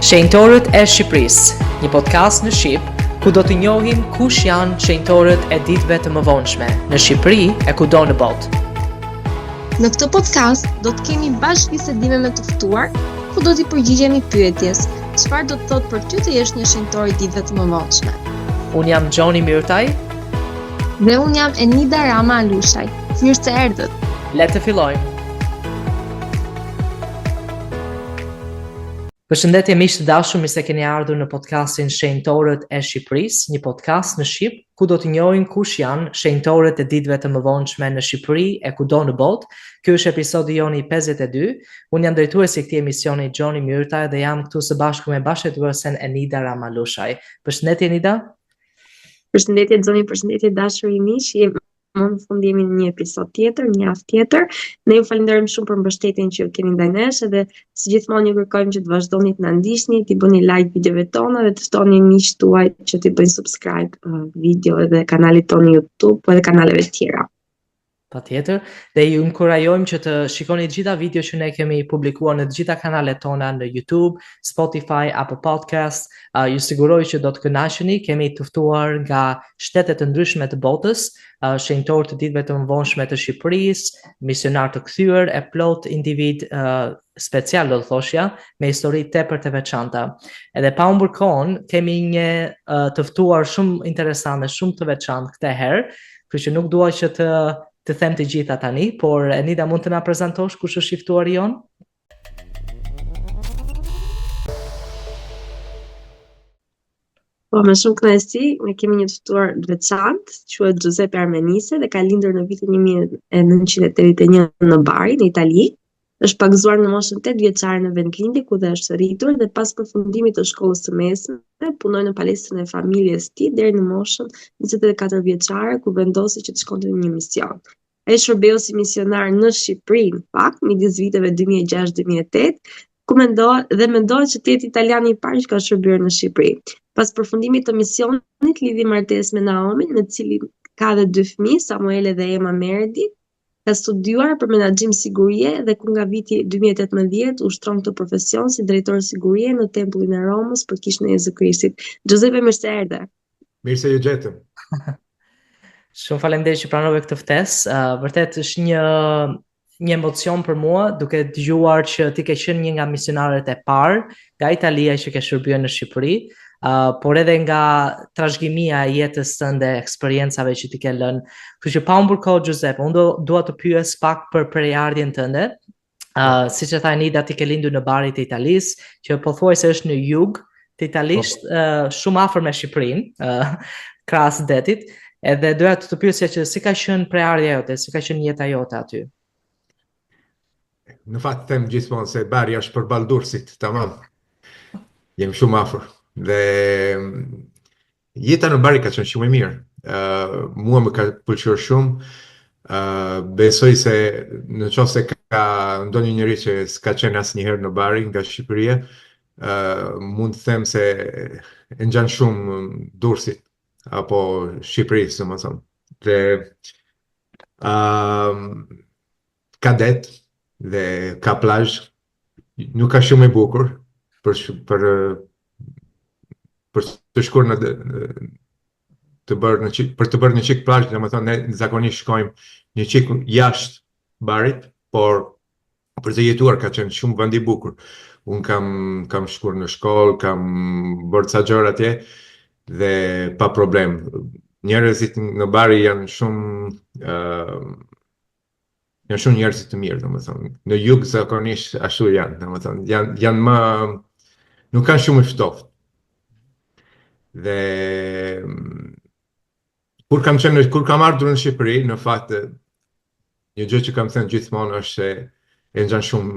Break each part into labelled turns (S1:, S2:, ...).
S1: Shenjtorët e Shqipërisë, një podcast në Shqip, ku do të njohim kush janë shenjtorët e ditëve të mëvonshme në Shqipëri e kudo në botë.
S2: Në këtë podcast do të kemi bashkë bisedime me të ftuar, ku do t'i përgjigjemi pyetjes: çfarë do të thotë për ty të jesh një shenjtor i ditëve të mëvonshme?
S1: Unë jam Gjoni Myrtaj.
S2: Dhe unë jam Enida Rama Alushaj. Mirë se erdhët.
S1: Le të fillojmë. Përshëndetje miq të dashur, mirë se keni ardhur në podcastin Shenjtorët e Shqipërisë, një podcast në Shqip ku do të njohim kush janë shenjtorët e ditëve të mëvonshme në Shqipëri e kudo në botë. Ky është episodi joni 52. Unë jam drejtuesi i këtij emisioni Gjoni Myrtaj dhe jam këtu së bashku me bashkëhetuesen Enida Rama Alushaj. Përshëndetje Enida.
S2: Përshëndetje Gjoni, përshëndetje dashuri miq. Më në fund jemi në një episod tjetër, një javë tjetër. Ne ju falenderojmë shumë për mbështetjen që ju keni ndaj nesh, edhe si gjithmonë ju kërkojmë që të vazhdoni të na ndiqni, t'i bëni like videove tona dhe të ftoni miqtë tuaj që t'i bëjnë subscribe video edhe kanalit tonë YouTube, po edhe kanaleve tjera.
S1: Patjetër, dhe ju inkurajojmë që të shikoni të gjitha video që ne kemi publikuar në të gjitha kanalet tona në YouTube, Spotify, Apple Podcast. Ju siguroj që do të kënaqeni, kemi të ftuar nga shtete të ndryshme të botës, shenjtor të ditëve të mëvonshme të Shqipërisë, misionar të kthyer e plot individ special do të thoshja, me histori tepër të veçanta. Edhe pa humbur kohën, kemi një të ftuar shumë interesante, shumë të veçantë këtë herë, kështu që nuk dua që të them të gjitha tani, por Enida, mund të na prezantosh kush është i ftuari jon?
S2: Po, me shumë kënaqësi, ne kemi një të ftuar të veçantë, quhet Giuseppe Armenise dhe ka lindur në vitin 1981 në Bari, në Itali. Është pagëzuar në moshën 8 vjeçare në vendlindje ku dhe është rritur dhe pas përfundimit të shkollës së mesme punoi në palestrën e familjes tij deri në moshën 24 vjeçare ku vendosi që të shkonte në një mision. Ai shërbeu si misionar në Shqipëri, në fakt, midis viteve 2006-2008, ku mendohet që të jetë italiani i parë që ka shërbyer në Shqipëri. Pas përfundimit të misionit, lidhi martesë me Naomin, me cilin ka dhe 2 fëmijë, Samuele dhe Emma Meredi. Ka studiuar për menaxhim sigurie dhe ku nga viti 2018 ushtron këtë profesion si drejtor sigurie në Tempullin e Romës për Kishën e Jezu Krishtit. Giuseppe, mirë se erdhe.
S3: Mirë se ju gjetëm.
S1: Shumë faleminderit që pranove këtë ftesë. Vërtet është një emocion për mua duke dëgjuar që ti ke qenë një nga misionarët e parë nga Italia që ke shërbyer në Shqipëri, por edhe nga trashëgimia e jetës tënde, eksperiencave që ti ke lënë. Kështu që pa humbur kohë, Giuseppe, unë dua të pyes pak për prejardhjen tënde. Siç e tha Enida, ti ke lindur në Bari të Italisë, që pothuajse është në jug të Italisë, shumë afër me Shqipërinë, krahas detit. Edhe doja të pyesja që si ka qenë prejardhja jote, si ka qenë jeta jote aty?
S3: Në fakt them gjithmonë se Bari është përballë Durrësit, tamam. Jem shumë afër. Dhe jeta në Bari ka qenë shumë e mirë. Mua më ka pëlqyer shumë. Besoj se në qoftë se ka ndonjë njeri që s'ka qenë asnjëherë në Bari nga Shqipëria, mund të them se e ngjan shumë Durrësit apo Shqipërisë, domethënë. Dhe ka det dhe ka plazh, nuk ka shumë e bukur për të shkuar për të bërë një çik plazh, domethënë ne zakonisht shkojmë një çik jashtë Barit, por për të jetuar ka qenë shumë vend i bukur. Un kam shkuar në shkollë, kam bërë ca gjëra atje dhe pa problem. Njerëzit në Bari janë shumë njerëz të mirë, domethënë. Në jug zakonisht ashtu janë, domethënë, janë më nuk kanë shumë ftoftë. Dhe kur kam ardhur në Shqipëri, në fakt një gjë që kam thënë gjithmonë është se e ngjan shumë,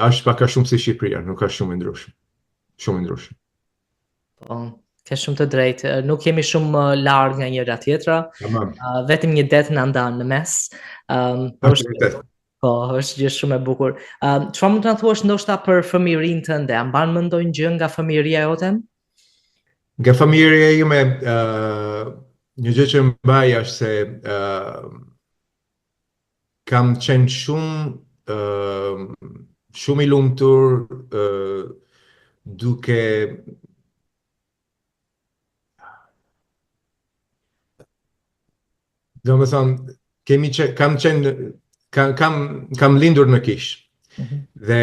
S3: është pak a shumë si Shqipëria, nuk ka shumë e ndryshme. Shumë e ndryshme.
S1: Po, ke shumë të drejtë. Nuk jemi shumë larg nga njëra tjetra. Vetëm një det na ndan në mes. Është gjë shumë e bukur. Çfarë mund të na thuash ndoshta për fëmijërinë tënde? A mban mend ndonjë gjë nga fëmijëria jote?
S3: Nga fëmijëria ime, një gjë që mbaj është se kam qenë shumë i lumtur, duke do më thonë, kam lindur në Kish. Dhe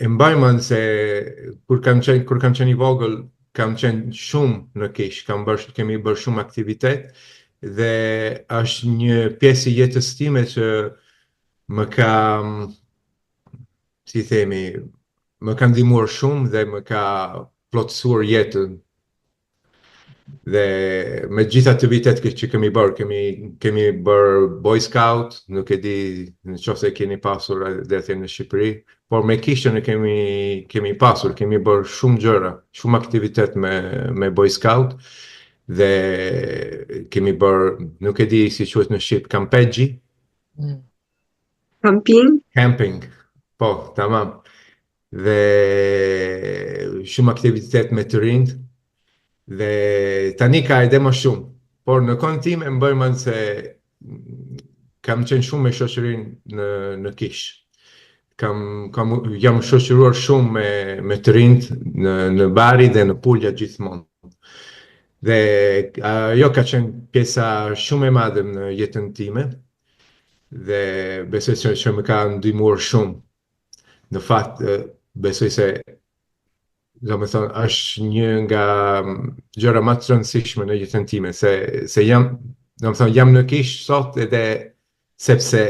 S3: e mbaj mend se kur kam qenë i vogël, kam qenë shumë në Kish, kemi bërë shumë aktivitet dhe është një pjesë e jetës time që më ka, si themi, më ka ndihmuar shumë dhe më ka plotësuar jetën. Dhe me gjitha aktivitet që kemi bërë, kemi bërë Boy Scout, nuk e di në qoftë se keni pasur dhe atje në Shqipëri, por me Kishën e kemi pasur, kemi bërë shumë gjëra, shumë aktivitet me Boy Scout, dhe kemi bërë, nuk e di si quhet në Shqip, kampegji. Camping, po, tamam. Dhe shumë aktivitet me të rinjt. Dhe tani ka edhe më shumë, por në kohën time më bëj mend se kam qenë shumë me shoqërinë në Kish. Jam shoqëruar shumë me të rinjt në Bari dhe në Pulja gjithmonë. Dhe ajo ka qenë pjesa shumë e madhe në jetën time dhe besoj se më ka ndihmuar shumë. Në fakt, besoj se do më thonë, është një nga gjëra më të rëndësishme në jetën time, se jam në Kish sot edhe sepse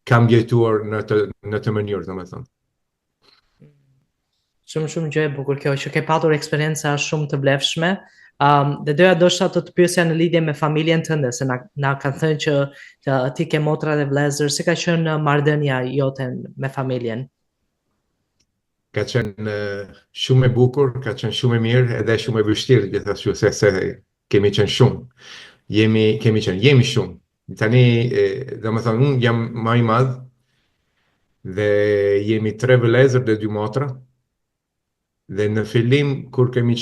S3: kam jetuar në të mënyrë, do më thonë.
S1: Shumë gjë e bukur kjo, që ke patur eksperienca shumë të vlefshme. Dhe doja ndoshta të pyesja në lidhje me familjen tënde, se na kanë thënë që ti ke motra dhe vëllezër, si ka qenë marrëdhënia jote me familjen?
S3: Ka qenë shumë e bukur, ka qenë shumë e mirë, edhe shumë e vështirë gjithashtu, se kemi qenë shumë. Jemi shumë. Tani, do më thonë, unë jam më i madh dhe jemi 3 vëllezër dhe 2 motra. Dhe në fillim, kur kemi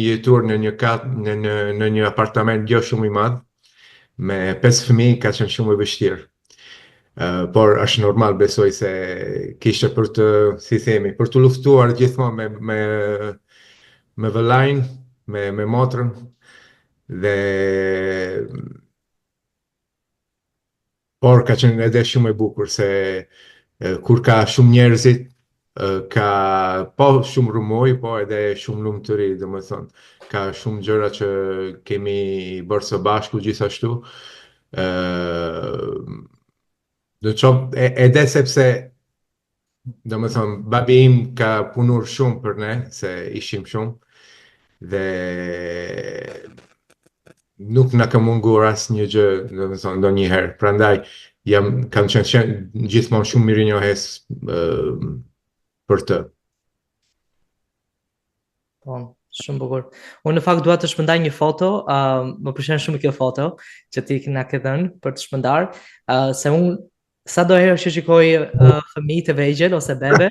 S3: jetuar në një apartament jo shumë i madh, me 5 fëmijë, ka qenë shumë e vështirë. Por është normal, besoj se kishte për të luftuar gjithmonë me vëllain, me motrën, dhe por ka qenë edhe shumë e bukur se kur ka shumë njerëzit, ka po shumë rumoj, po edhe shumë lumturi, domethënë, ka shumë gjëra që kemi bërë së bashku gjithashtu. Edhe sepse, do më thonë, babi im ka punur shumë për ne, se ishim shumë, dhe nuk na ka munguar asnjë gjë, do më thonë, ndonjëherë. Prandaj, kam qenë gjithmonë shumë mirënjohës për të.
S1: Po, shumë bukur. Unë në fakt dua të shpëndaj një foto, më pëlqen shumë kjo foto që ti na ke dhënë për të shpëndar, se unë sa do herë që shikoj fëmijë të vegjël ose bebe,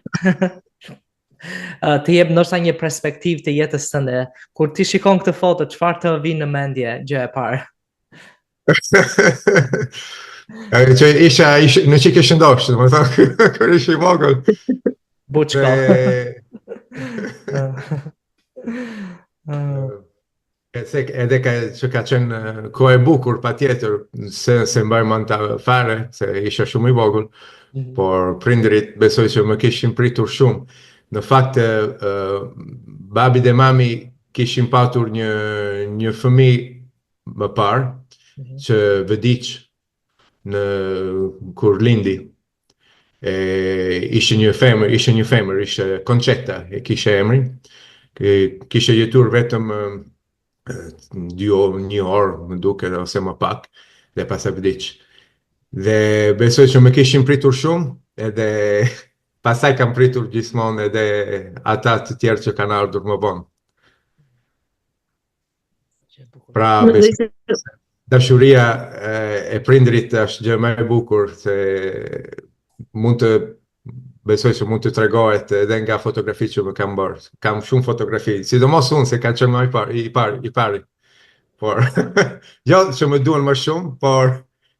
S1: të jep ndoshta një perspektivë të jetës tënde. Kur ti shikon këtë foto, çfarë të vjen në mendje gjë e parë?
S3: Që isha në që kishë ndoshtë, më thënë, kër isha i vogël.
S1: Buçka.
S3: Edhe që ka qenë kohë e bukur, pa tjetër, se mbaj mend ta fare, se isha shumë i vogël, por prindërit besoj që më kishin pritur shumë. Në fakt, babi dhe mami kishin patur një fëmijë më parë, që vdiq kur lindi. Ishte një femër, ishte Concetta, e kishe emrin. Kishe jetur vetëm 1 orë, më duket, ose më pak, dhe pas e vdiq. Dhe besoj që më kishin pritur shumë, edhe pasaj kam pritur gjithmonë edhe ata të tjerë që kanë ardhur më vonë. Pra, dashuria e prindrit është gjë më e bukur, se besoj që mund të tregohet edhe nga fotografitë që më kam bërë. Kam shumë fotografi, sidomos unë, se ka qenë më i pari. Por, jo që më duan më shumë, por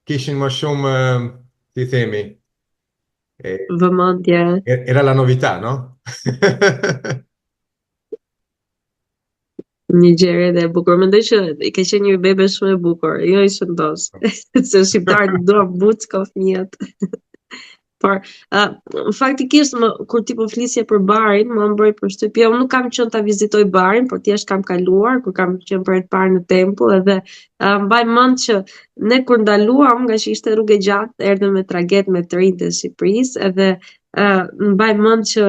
S3: kishin më shumë, si themi,
S2: vëmendje.
S3: Era la novità, no?
S2: Një gjë edhe e bukur. Mendoj që i ka qenë një bebe shumë e bukur, jo i shëndos. Se shqiptarët duan bucka fëmijët. Por faktikisht kur ti po flisje për barin, më mbroi përshtypje. Unë nuk kam qenë ta vizitoj barin, por thjesht kam kaluar kur kam qenë për të parë në tempull edhe mbaj mend që ne kur ndaluam, nga që ishte rrugë e gjatë, erdhëm me traget me të rinjtë të Shqipërisë edhe mbaj mend që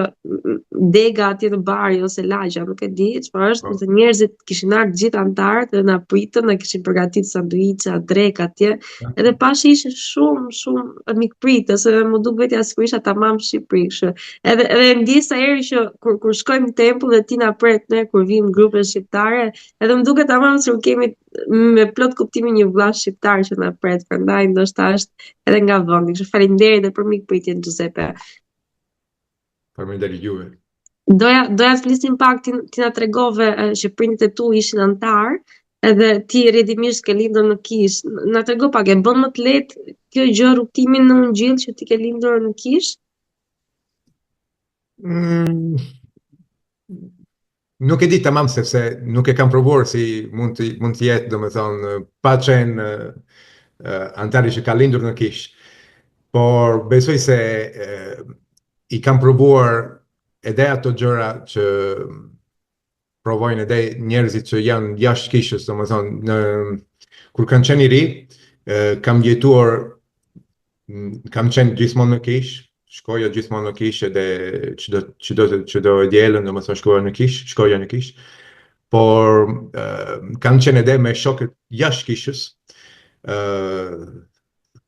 S2: dega atje në bari ose lagja, nuk e di çfarë është, se njerëzit kishin ardhur gjithë antarët dhe na pritën, na kishin përgatitur sanduiçe, drek atje, edhe pashi ishin shumë mikpritës, edhe më duk vetja sikur isha tamam Shqipëri, kështu. Edhe ndjej sa herë që kur shkojmë në tempull dhe ti na pret ne kur vim grupe shqiptare, edhe më duket tamam se kemi me plot kuptimin një vëlla shqiptar që na pret, prandaj ndoshta është edhe nga vendi. Kështu faleminderit edhe për mikpritjen Giuseppe.
S3: Faleminderit juve.
S2: Doja të flisnim pak, ti na tregove që prindit e tu ishin antar, edhe ti rredimisht ke lindur në Kish. Na trego pak, e bën më të lehtë kjo gjë rrugtimin në Ungjil që ti ke lindur në Kish?
S3: Nuk e di tamam sepse nuk e kam provuar si mund të jetë, domethënë, pa qenë antari që ka lindur në Kish. Por besoj se i kam provuar edhe ato gjëra që provojnë edhe njerëzit që janë jashtë Kishës, domethënë, kur kanë qenë i ri, kam jetuar, kam qenë gjithmonë në Kish, shkoja gjithmonë në Kish edhe çdo dielën, domethënë shkoja në Kish, por kam qenë edhe me shokët jashtë Kishës.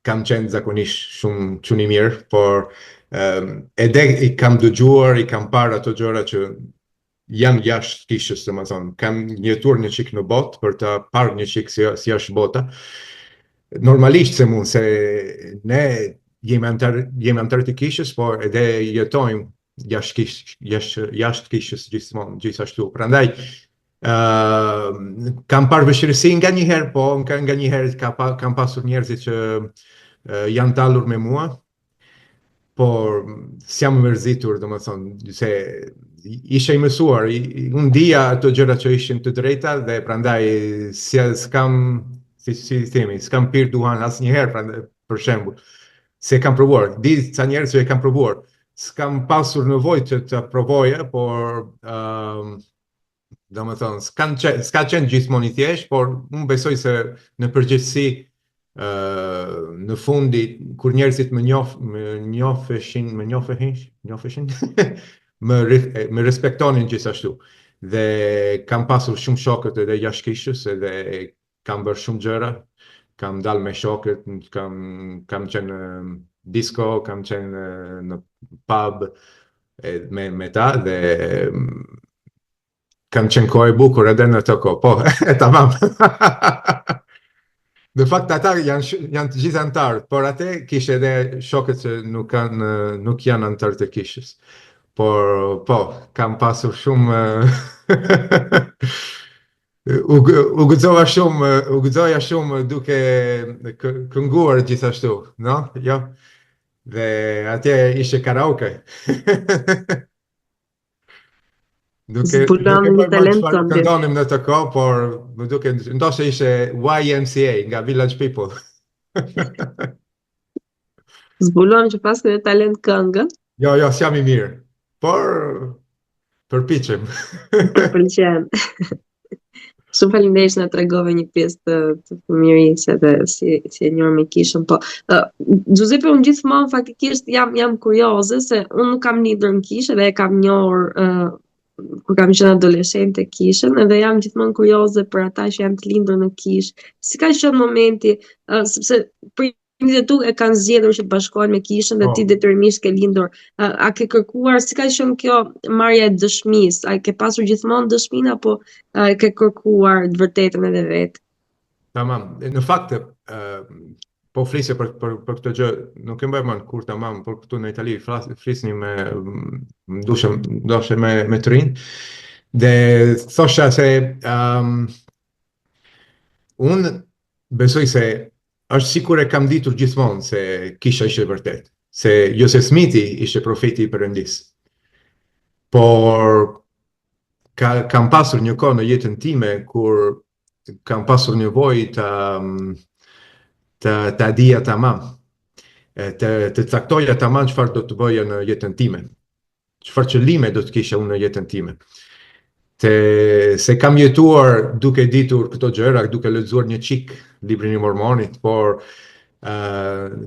S3: Kam qenë zakonisht shumë çuni mirë, por edhe i kam dëgjuar, i kam parë ato gjëra që janë jashtë Kishës, domethënë, kam jetuar një çik në botë për të parë një çik si është bota. Normalisht se mund, se ne jemi antarë të Kishës, por edhe jetojmë jashtë Kishës gjithashtu. Prandaj kam parë vështirësi nga një herë, po nga një herë kam pasur njerëzit që janë dalur me mua, por s'jam mërzitur, domethënë, se isha i mësuar, unë dija ato gjëra që ishin të drejta dhe prandaj s'kam pirë duhan asnjëherë, për shembull, se kam provuar, di ca njerëz që e kam provuar, s'kam pasur nevojë që të provoja, por domethënë, s'ka qenë gjithmonë i thjeshtë, por unë besoj se në përgjithësi në fundi kur njerëzit më njoheshin më respektonin gjithashtu dhe kam pasur shumë shokët edhe jashtë Kishës, edhe kam bërë shumë gjëra, kam dalë me shokët, kam qenë në disco, kam qenë në pub me ta dhe kam qenë kohë e bukur edhe në të kohë, po, tamam. Në fakt ata janë të gjithë antarë, por atë kishte edhe shokët që nuk janë antarë të Kishës. Por po, kam pasur shumë u gëzoja shumë duke kënguar gjithashtu, no? Jo. Dhe atje ishte karaoke.
S2: Zbulon një talent këngë.
S3: Këndonim në të kohë, por më duket ndoshta ishte YMCA nga Village People.
S2: Zbulon që pas këtë talent këngë.
S3: Jo, s'jam i mirë, por përpiqem.
S2: Pëlqen. Shumë faleminderit që na tregove një pjesë të fëmijërisë edhe si e njohur me Kishën, po Giuseppe, unë gjithmonë faktikisht jam kurioze se unë nuk kam lindur në Kishë dhe e kam njohur kur kam qenë adoleshente Kishën, edhe jam gjithmonë kurioze për ata që janë të lindur në Kishë. Si ka qenë momenti, sepse prindit e tu e kanë zgjedhur që të bashkohen me Kishën dhe ti detyrimisht ke lindur. A ke kërkuar, si ka qenë kjo marrja e dëshmisë? A ke pasur gjithmonë dëshminë apo ke kërkuar të vërtetën edhe vetë?
S3: Tamam, në fakt po flisje për këtë gjë, nuk e mbaj mend kur tamam, por këtu në Itali flisnim ndoshta me të rinj. Dhe thosha se unë besoj se është sikur e kam ditur gjithmonë se Kisha ishte vërtet, se Joseph Smithi ishte profeti i Perëndis. por kam pasur një kohë në jetën time kur kam pasur nevojë ta dija tamam, të caktoja tamam çfarë do të bëja në jetën time, çfarë qëllime do të kisha unë në jetën time. Se kam jetuar duke ditur këto gjëra, duke lexuar një çik librin e Mormonit, por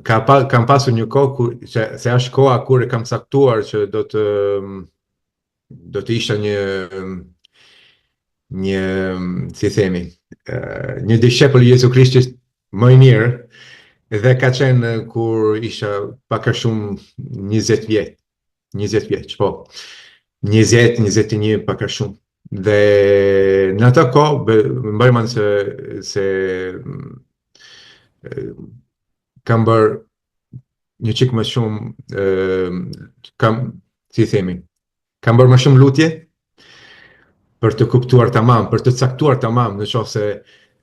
S3: kam pasur një kohë se është koha kur e kam caktuar që do të isha një si themi, një dishepull i Jezu Krishtit më i mirë, dhe ka qenë kur isha pak a shumë 20 vjeç. 20 vjeç, po. 20-21 pak a shumë. Dhe në atë kohë, mbaj mend se kam bërë një çik më shumë, kam bërë më shumë lutje për të kuptuar tamam, për të caktuar tamam nëse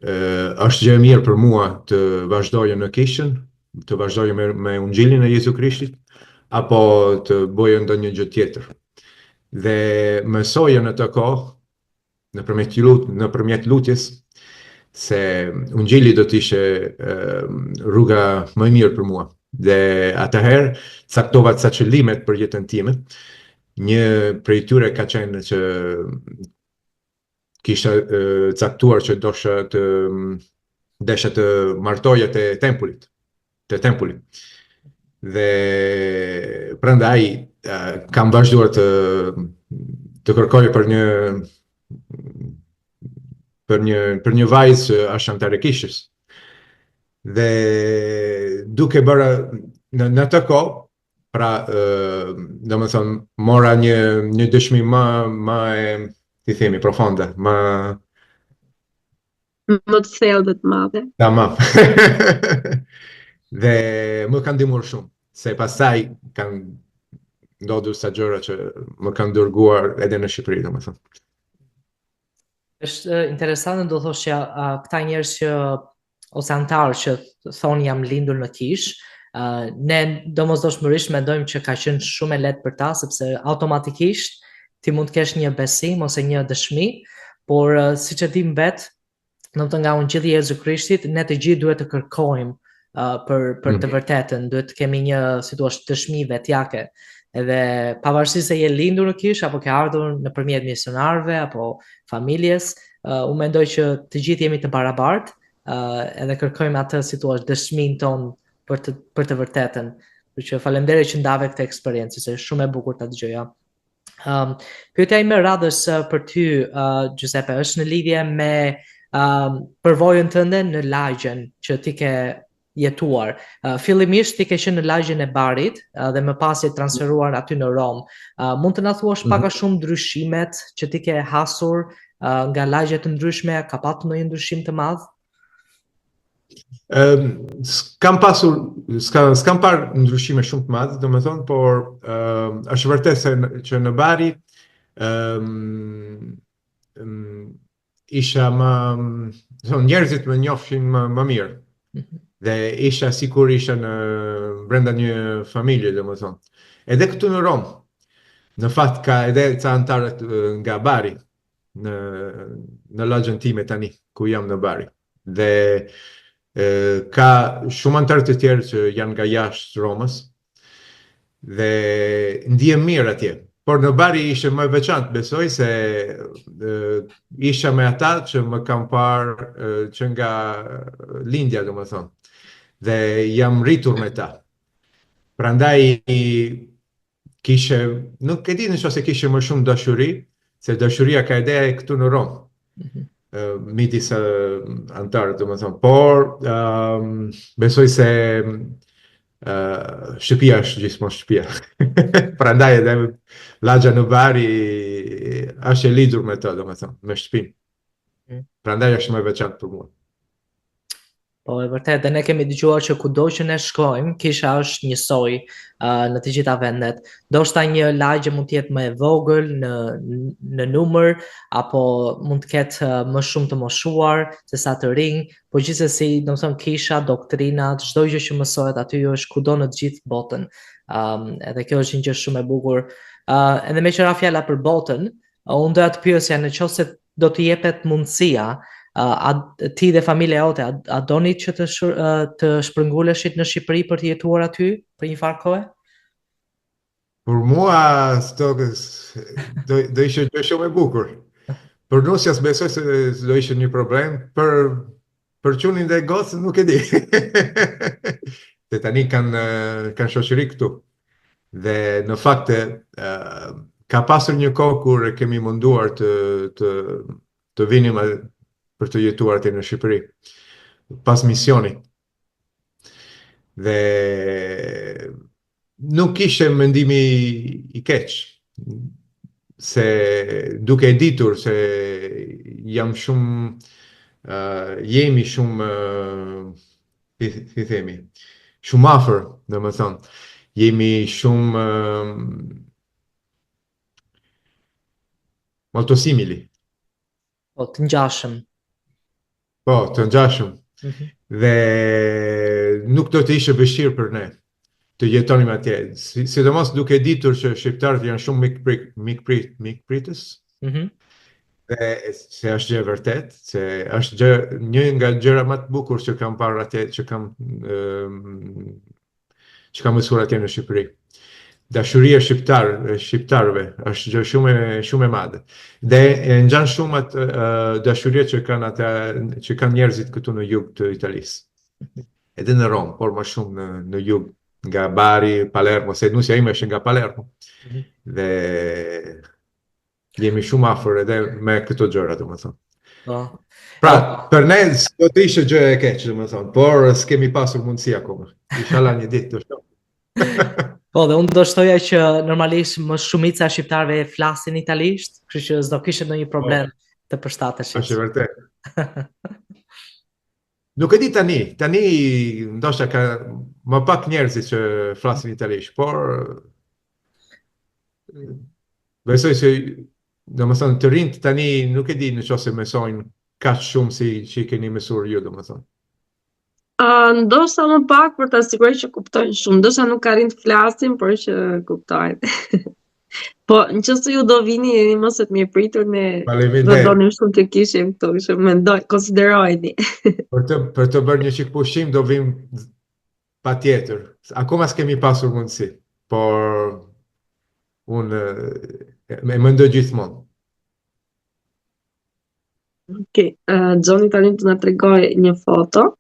S3: është gjë e mirë për mua të vazhdoja në kishën, të vazhdoja me ungjillin e Jezu Krishtit, apo të bëja ndonjë gjë tjetër. Dhe mësoja në të kohë, nëpërmjet lutjes, se ungjilli do të ishte rruga më e mirë për mua. Dhe atëherë caktova ca qëllimet për jetën time. Një prej tyre ka qenë që kisha caktuar që desha të martoja te tempulli. Dhe prandaj kam vazhduar të kërkoj për një vajzë që është antare kishës. Dhe duke bërë në të kohë, pra domethënë mora një dëshmi më si themi, profonde, më
S2: të thellë dhe të madhe.
S3: Tamam. Dhe më kanë ndihmuar shumë, se pastaj kanë ndodhur sa gjëra që më kanë dërguar edhe në Shqipëri, domethënë.
S1: Është interesante, do thoshja, këta njerëz që ose antarë që thonë jam lindur në kish, ne domosdoshmërisht mendojmë që ka qenë shumë e lehtë për ta, sepse automatikisht ti mund të kesh një besim ose një dëshmi, por siç e dim vetë, domethënë nga ungjilli i Jezu Krishtit, ne të gjithë duhet të kërkojmë për të vërtetën, duhet të kemi një si thua dëshmi vetjake. Edhe pavarësisht se je lindur në kish apo ke ardhur nëpërmjet misionarëve apo familjes, unë mendoj që të gjithë jemi të barabartë, edhe kërkojmë atë si thua dëshmin ton për të vërtetën. Kështu që faleminderit që ndave këtë eksperiencë, se është shumë e bukur ta dëgjoja. Pyetja ime radhës për ty, Giuseppe, është në lidhje me përvojën tënde në lagjen që ti ke jetuar. Fillimisht ti ke qenë në lagjen e Barit dhe më pas je transferuar aty në Rom. Mund të na thuash pak a shumë ndryshimet që ti ke hasur nga lagje të ndryshme, ka patur ndonjë ndryshim të madh?
S3: S'kam parë ndryshime shumë të madhe, domethënë, por është vërtet që në Bari isha njerëzit më njofshin më mirë. Dhe isha sikur isha brenda një familje, domethënë. Edhe këtu në Rom, në fakt ka edhe ca antarë nga Bari në lagjen time tani, ku jam në Bari. Dhe ka shumë antarë të tjerë që janë nga jashtë Romës dhe ndihem mirë atje. Por në Bari ishte më veçantë, besoj, se isha me ata që më kam parë që nga lindja, domethënë. Dhe jam rritur me ta. Prandaj nuk e di nëse kishe më shumë dashuri, se dashuria ka edhe këtu në Rom. Midis antarët, domethënë, por besoj se shtëpia është gjithmonë shtëpia. Prandaj edhe lagja në Bari është e lidhur me të, domethënë, me shtëpinë. Prandaj është më e veçantë për mua.
S1: Po, e vërtet, dhe ne kemi dëgjuar që kudo që ne shkojmë, kisha është njësoj në të gjitha vendet. Ndoshta një lagje mund të jetë më e vogël në numër, apo mund të ketë më shumë të moshuar se sa të rinj, por gjithsesi, domethënë kisha, doktrina, çdo gjë që mësohet aty është kudo në të gjithë botën. Edhe kjo është një gjë shumë e bukur. Edhe me qëra fjala për botën, unë doja të pyesja në qoftë se do të jepet mundësia, ti dhe familja jote, a doni që të shpërnguleshit në Shqipëri për të jetuar aty për një farë kohe?
S3: Për mua do ishte gjë shumë e bukur. Për nusja besoj se do ishte një problem, për qunin dhe gocën nuk e di. Se tani kanë shoqëri këtu. Dhe në fakte ka pasur një kohë kur kemi munduar të vinim për të jetuar aty në Shqipëri pas misionit. Dhe nuk ishte mendimi i keq, se duke e ditur se jemi shumë, si themi, shumë afër, domethënë, jemi shumë molto simili.
S1: Po, të ngjashëm.
S3: Po, të ngjashëm. Dhe nuk do të ishte vështirë për ne të jetonim atje. Sidomos duke ditur që shqiptarët janë shumë mikpritës. Dhe se është gjë e vërtet, se është një nga gjëra më të bukur që kam parë atje, që kam mësuar atje në Shqipëri. Dashuria shqiptarëve është gjë shumë e madhe. Dhe e ngjan shumë atë dashurinë që kanë njerëzit këtu në jug të Italisë. Edhe në Rom, por më shumë në jug, nga Bari, Palermo, se nusja ime është nga Palermo. Dhe jemi shumë afër edhe me këto gjëra, domethënë. Pra, për ne do të ishte gjë e keq, domethënë, por s'kemi pasur mundësi akoma. Inshallah një ditë do shoh.
S1: Po, dhe unë do shtoja që normalisht më shumica shqiptarëve flasin italisht, kështu që s'do kishte ndonjë problem të përshtateshit.
S3: Është vërtet. Nuk e di tani ndoshta ka më pak njerëz që flasin italisht, por besoj se domethënë të rinjt tani nuk e di nëse mësojnë kaq shumë si që keni mësuar ju, domethënë.
S2: Ndoshta më pak për të siguruar që kuptojnë shumë. Ndoshta nuk arrin të flasin, por që kuptojnë. Po, nëse ju do vini, jeni mos e të mirëpritur, ne do donim shumë të kishim këtu, kështu mendoj, konsiderojeni.
S3: Për të bërë një çik pushim do vim patjetër. Akoma s'kemi pasur mundësi, por unë e mendoj gjithmonë.
S2: Okej, Xhoni tani do na tregoj një foto.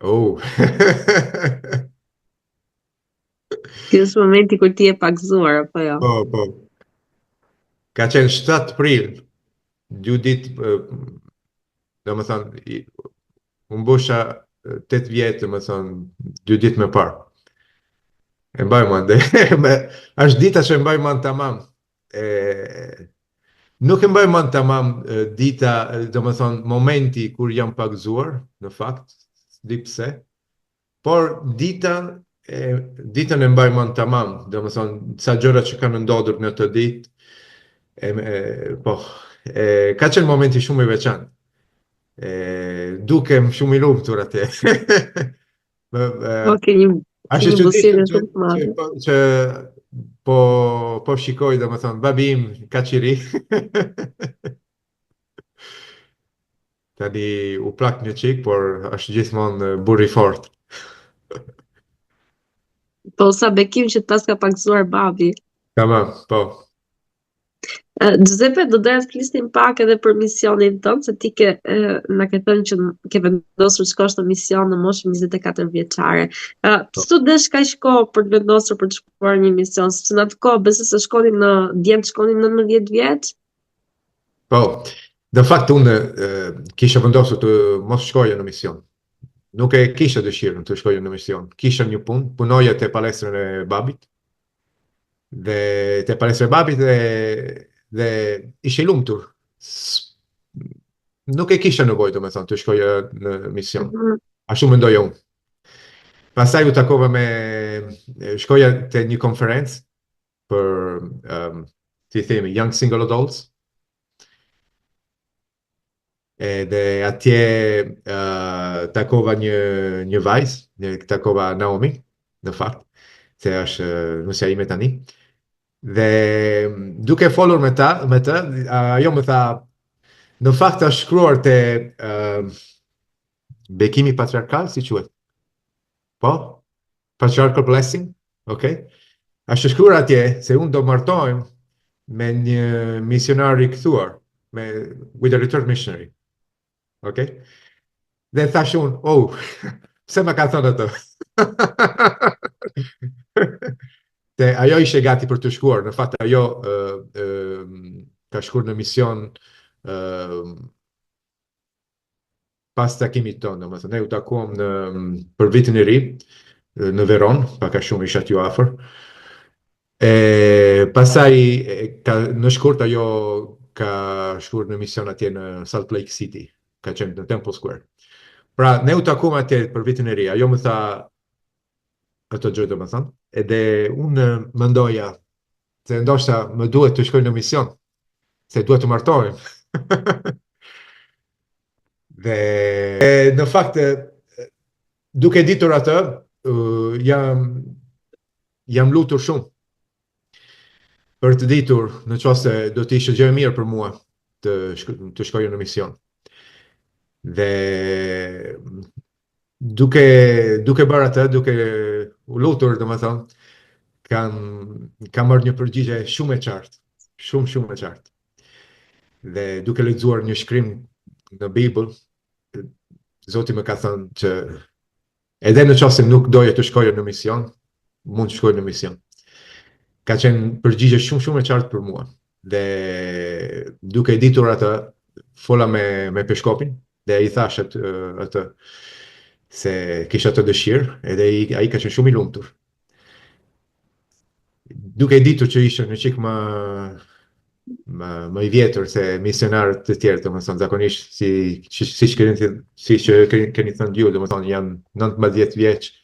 S3: Oh.
S2: Ky është momenti kur ti je pagzuar, apo jo?
S3: Po. Ka qenë 7 prill, 2 ditë, domethënë, unë bësha 8 vjetë, domethënë, 2 ditë më parë. E mbaj mend, është dita që e mbaj mend tamam. Nuk e mbaj mend tamam dita, domethënë, momenti kur jam pagzuar, në fakt, di pse, por ditën e mbaj mend tamam, domethënë sa gjëra që kanë ndodhur në të ditë, po, ka qenë momenti shumë i veçantë. Dukem shumë i lumtur atje.
S2: Okej, një buzëqeshje shumë të madhe.
S3: Që po shikoj, domethënë, babim kaq i ri. Tani u plak një çik, por është gjithmonë burr i fortë.
S2: Po sa bekim që pas ka pagzuar babi.
S3: Tamam, po.
S2: Giuseppe, do doja të flisnim pak edhe për misionin tënd, se ti na ke thënë që ke vendosur të shkosh në mision në moshën 24 vjeçare. Pse desh kaq kohë për të vendosur për të shkuar në një mision? Sepse në atë kohë besoj se djemt shkonin 19 vjeç.
S3: Po. Në fakt unë kisha vendosur të mos shkoja në mision. Nuk e kisha dëshirën të shkoja në mision. Kisha një punë, punoja te palestrën e babit. Dhe te palestrën e babit dhe ishe lumtur. Nuk e kisha nevojë, domethënë, të shkoja në mision. Ashtu mendoja unë. Pastaj u takova shkoja te një konferencë për, si themi, Young Single Adults. Dhe atje takova një vajzë, takova Naomi, në fakt, se është nusja ime tani. Dhe duke folur me të, ajo më tha, në fakt është shkruar te bekimi patriarkal, si quhet? Po? Patriarchal blessing, okay? Është shkruar atje se unë do martohem me një misionar i kthuar, with a returned missionary. Okay? Dhe thash unë, oh, pse më ka thënë atë? Te ajo ishte gati për të shkuar, në fakt ajo ka shkuar në mision pas takimit tonë, domethënë ne u takuam për vitin e ri në Veron, pak a shumë isha aty afër. Pastaj në shkurt ajo ka shkuar në mision atje në Salt Lake City, ka qenë në Temple Square. Pra ne u takuam atje për vitin e ri, ajo më tha ato gjë domethënë, edhe unë mendoja se ndoshta më duhet të shkoj në mision, se duhet të martohem. Dhe në fakt duke ditur atë, jam lutur shumë për të ditur në qoftë do të ishte gjë e mirë për mua të shkoj në mision. Dhe duke bërë atë, duke u lutur, domethënë, kam marrë një përgjigje shumë e qartë, shumë e qartë. Dhe duke lexuar një shkrim në Bibël, Zoti më ka thënë që edhe në qoftë se nuk doje të shkoje në mision, mund të shkoj në mision. Ka qenë përgjigje shumë e qartë për mua. Dhe duke ditur atë, fola me peshkopin dhe i thash atë se kisha të dëshirë, edhe ai ka qenë shumë i lumtur. Duke ditur që ishte në çik më i vjetër se misionarët të tjerë, domethënë zakonisht siç keni thënë ju, domethënë janë 19 vjeç.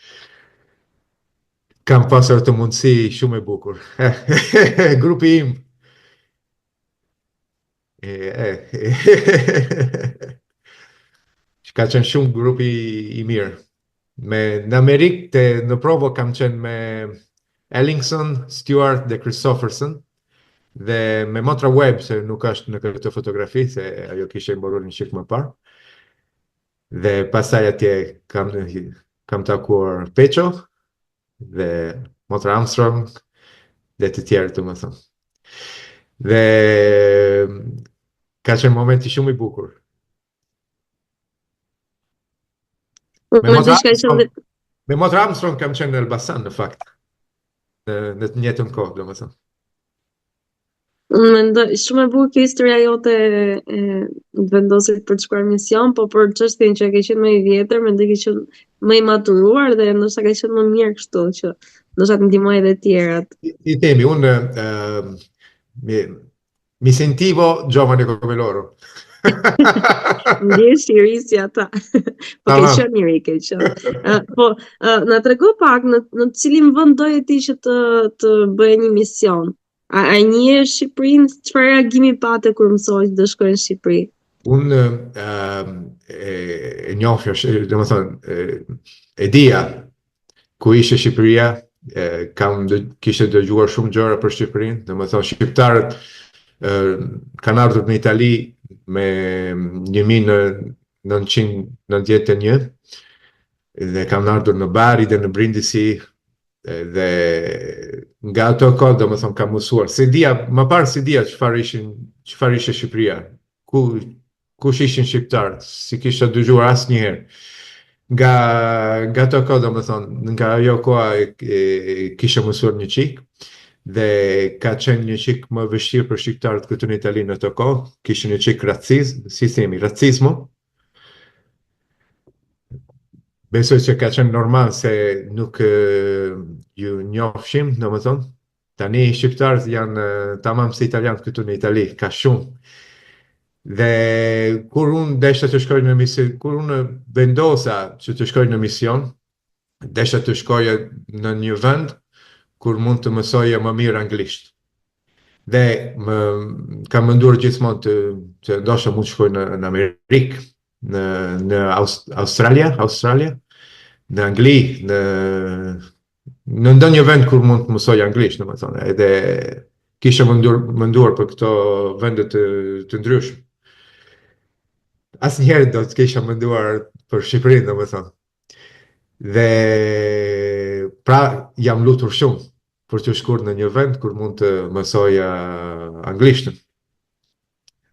S3: Kam pasur të mundësi shumë e bukur. Grupi im. Ka qenë shumë grupi i mirë. Në Amerikë, në Provo kam qenë me Ellingson, Stewart dhe Christopherson, dhe me Motra Webb, se nuk është në këtë fotografi, se ajo kishte mborur një çik më parë. Dhe pastaj atje kam takuar Pecho dhe Motra Armstrong dhe të tjerë, domethënë. Dhe ka qenë momenti shumë i bukur. Me Motra Armstrong kam qenë në Elbasan, në fakt. Në të njëjtën kohë, domethënë.
S2: Unë mendoj shumë e bukur kjo historia jote të vendosit për të shkuar mision, po për çështjen që ke qenë më i vjetër, mendoj ke qenë më i maturuar dhe ndoshta ka qenë më mirë kështu që ndoshta të ndihmoj edhe të tjerat.
S3: I temi, unë mi sentivo giovane come loro.
S2: Ndjesh i ri si ata. Po ke qenë i ri, ke qenë. Po, na trego pak në cilin vend doje ti që të bëje një mision? A një Shqipërinë, çfarë reagimi pate kur mësoj të shkoj në Shqipëri?
S3: Unë e njohja, domethënë, e dija ku ishte Shqipëria, kishte dëgjuar shumë gjëra për Shqipërinë, domethënë shqiptarët kanë ardhur në Itali me 1991 dhe kanë ardhur në Bari dhe në Brindisi. Dhe nga ato kohë domethënë kam mësuar. Më parë se dija çfarë ishte Shqipëria. Kush ishin shqiptarët, si kisha dëgjuar asnjëherë. Nga ato kohë domethënë, nga ajo kohë kisha mësuar një çik dhe ka qenë një çik më vështirë për shqiptarët këtu në Itali në ato kohë. Kishin një çik racizmo. Besoj që ka qenë normal se nuk ju njohshim, domethënë. Tani shqiptarët janë tamam si italianët këtu në Itali, ka shumë. Dhe kur unë desha të shkoj në mision, kur unë vendosa që të shkoj në mision, desha të shkoja në një vend kur mund të mësoja më mirë anglisht. Dhe kam menduar gjithmonë që ndoshta mund të shkoj në Amerikë, në Australia, në Angli, në ndonjë vend kur mund të mësoj anglisht, domethënë, edhe kisha menduar për këto vende të ndryshme. Asnjëherë do të kisha menduar për Shqipërinë, domethënë. Dhe pra jam lutur shumë për të shkuar në një vend kur mund të mësoj anglishtën.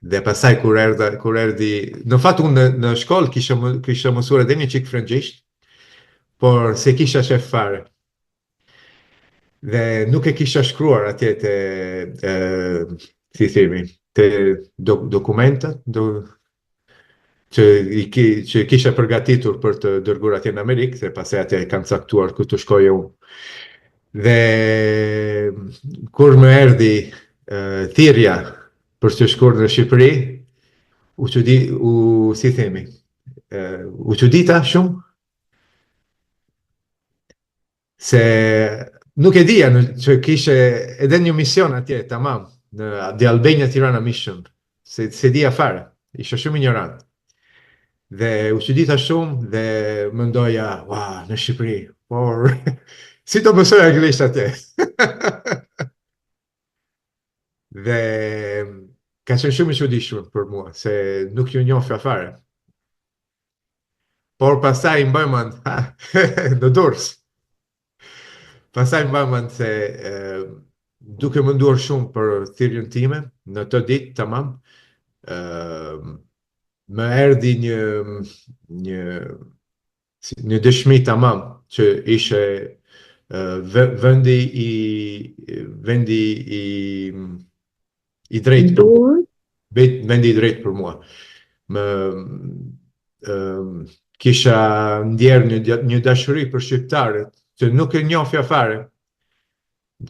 S3: Dhe pasaj kur erdhi, në fakt unë në shkollë kisha mësuar edhe një çik frëngjisht, por se kisha shef fare. Dhe nuk e kisha shkruar atje si themi, te dokumenta, që kisha përgatitur për të dërguar atje në Amerikë, dhe pastaj atje kam caktuar ku të shkoje unë. Dhe kur më erdhi thirrja për të shkuar në Shqipëri, si themi, u çudita shumë, se nuk e dija që kishe edhe një mision atje, tamam, në The Albania Tirana Mission, se dija fare, isha shumë ignorant. Dhe u çudita shumë dhe mendoja, në Shqipëri, por si do mësoj anglisht atje? Dhe ka qenë shumë i çuditshëm për mua, se nuk ju njohja fare. Por pastaj mbaj mend, në Durrës. Pastaj mbaj mend se duke menduar shumë për thirrjen time, në të ditë, tamam, më erdhi një dëshmi tamam që ishe vendi i drejtë, vendi i drejtë për mua. Kisha ndjerë një dashuri për shqiptarët që nuk e njohja fare,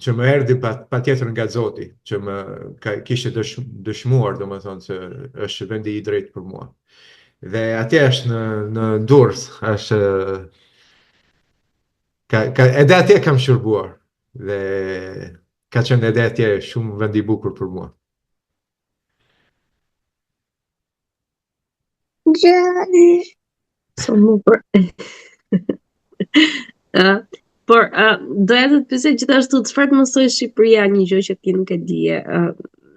S3: që më erdhi patjetër nga Zoti, që më kishte dëshmuar, domethënë, se është vendi i drejtë për mua. Dhe atje është në Durrës, është edhe atje kam shërbuar, dhe ka qenë edhe atje shumë vend i bukur për mua.
S2: Por doja të të pyesja gjithashtu, çfarë të mësoj Shqipëria, një gjë që ti nuk e dije,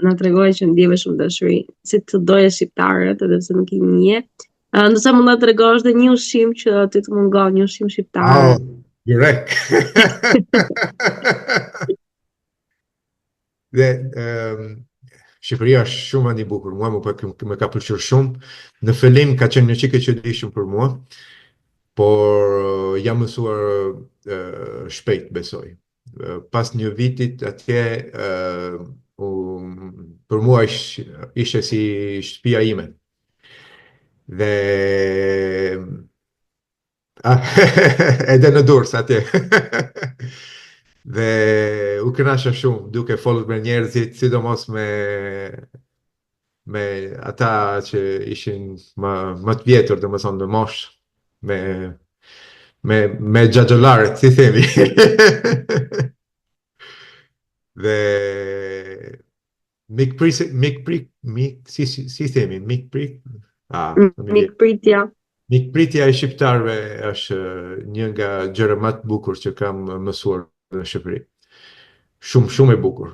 S2: na tregoi që ndjeve shumë dashuri, si të doje shqiptarët, edhe pse nuk i njeh. Nëse mund ta tregosh edhe një ushqim që ti të mungon, një ushqim shqiptar.
S3: Byrek. Dhe Shqipëria është shumë vend i bukur, mua më ka pëlqyer shumë. Në fillim ka qenë një çik e çuditshëm për mua, por jam mësuar shpejt, besoj. Pas një vitit atje, për mua ishte si shtëpia ime. Dhe edhe në Durrës atje. Dhe u kënaqesha shumë duke folur me njerëzit, sidomos me ata që ishin më të vjetër, domethënë në moshë, me xhaxhollarët, si themi. Dhe
S2: mikpritja.
S3: Mikpritja e shqiptarëve është një nga gjërat më të bukur që kam mësuar në Shqipëri. Shumë, shumë e bukur.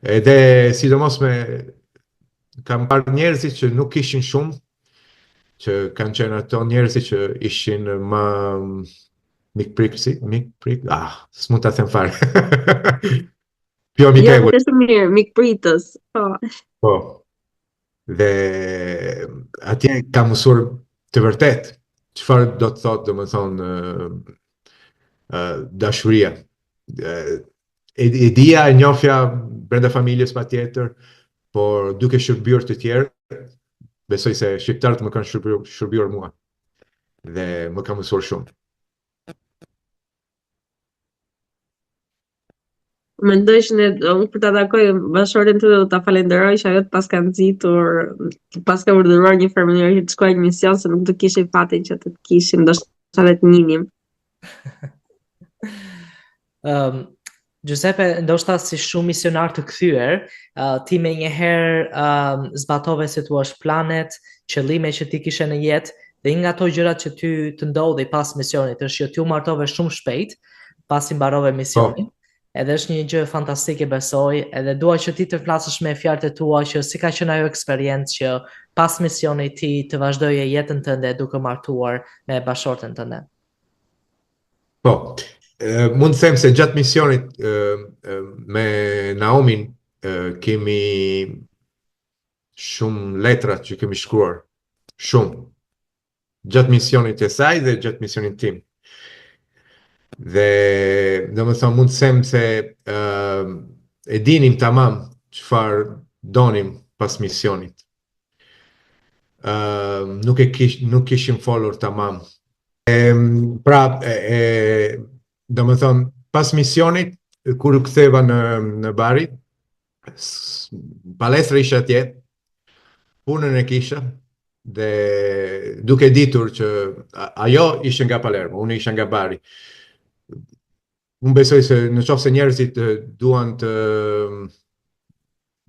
S3: Edhe sidomos kam parë njerëzit që nuk ishin shumë, që kanë qenë ato njerëzit që ishin më s'mund ta them fare. Pjo mikëve.
S2: Jo, është mirë, mikpritës.
S3: Po. Dhe atje kam mësuar të vërtet çfarë do të thotë, domethënë, dashuria. E njohja brenda familjes patjetër, por duke shërbyer të tjerë, besoj se shqiptarët më kanë shërbyer mua. Dhe më ka mësuar shumë.
S2: Mendoj që unë për ta takoj bashkëshorten tënde do ta falenderoj që ajo të paska nxitur, të paska urdhëruar një farë mënyrë që të shkojë në mision, se nuk do kishim fatin që të kishim, ndoshta edhe të njihnim.
S1: Giuseppe, ndoshta si shumë misionar të kthyer, ti me njëherë zbatove se tu është planet, qëllime që ti kishe në jetë, dhe një nga ato gjërat që ty të ndodhi pas misionit është që ti u martove shumë shpejt, pasi mbarove misionin.
S3: Po,
S1: Edhe është një gjë fantastike besoj, edhe dua që ti të flasësh me fjalët e tua që si ka qenë ajo eksperiencë që pas misionit ti të vazhdoje jetën tënde duke martuar me bashortën tënde.
S3: po. Mund të them se gjatë misionit me Naomin kemi shumë letra që kemi shkruar. Shumë. Gjatë misionit e saj dhe gjatë misionit tim. Dhe do më thonë mund të them se e dinim tamam çfarë donim pas misionit. Nuk kishim folur tamam. Pra, do më thonë, pas misionit, kur u ktheva në Bari, palestra isha atje, punën e kisha, dhe duke ditur që ajo ishte nga Palermo, unë isha nga Bari. Unë besoj se në qoftë se njerëzit duan të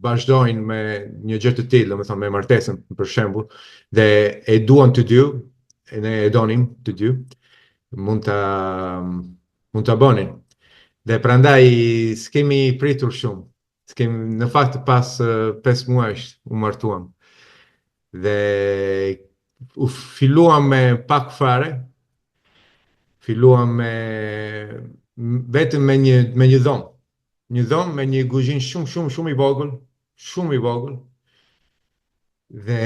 S3: vazhdojnë me një gjë të tillë, domethënë me martesën për shembull, dhe e duan të dy, e ne e donim të dy, mund ta bënin. Dhe prandaj s'kemi pritur shumë. Në fakt pas 5 muajsh u martuam. Dhe u filluam me pak fare, filluam vetëm me një dhomë. Një dhomë me një kuzhinë shumë i vogël, shumë i vogël. Dhe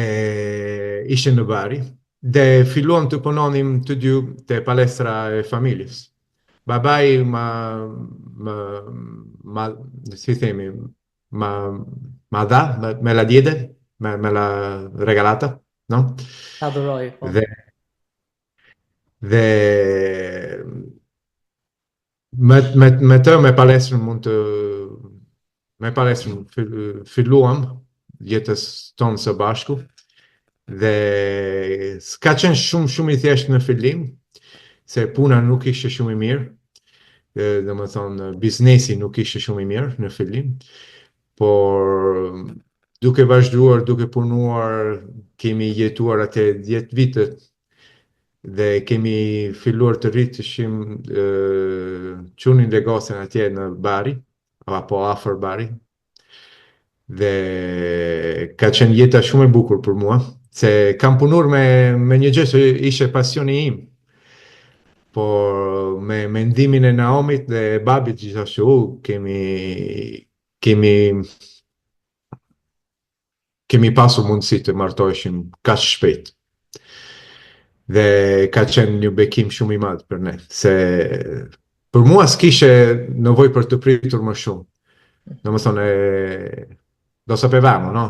S3: ishte në Bari. Dhe filluam të punonim të dy te palestra e familjes. Babai si themi, ma dha, me la diede, me la regalata, no?
S1: Ta adhuroj, po.
S3: Dhe me të me palestrën me palestrën filluam jetës tonë së bashku, dhe s'ka qenë shumë i thjeshtë në fillim, se puna nuk ishte shumë i mirë, dhe më thonë biznesi nuk ishte shumë i mirë në fillim, por duke vazhduar, duke punuar, kemi jetuar atë 10 vite dhe kemi filluar të rritëshim qunin negocin atje në Bari, apo afër Bari, dhe ka qenë jeta shumë e bukur për mua, se kam punuar me një gjë që ishte pasioni im, por me mendimin e Naomit dhe babit gjithashtu kemi pasur mundësi të martoheshim kaq shpejt. Dhe ka qenë një bekim shumë i madh për ne, se për mua s'kishe nevojë për të pritur më shumë. Domethënë, lo sapevamo, no?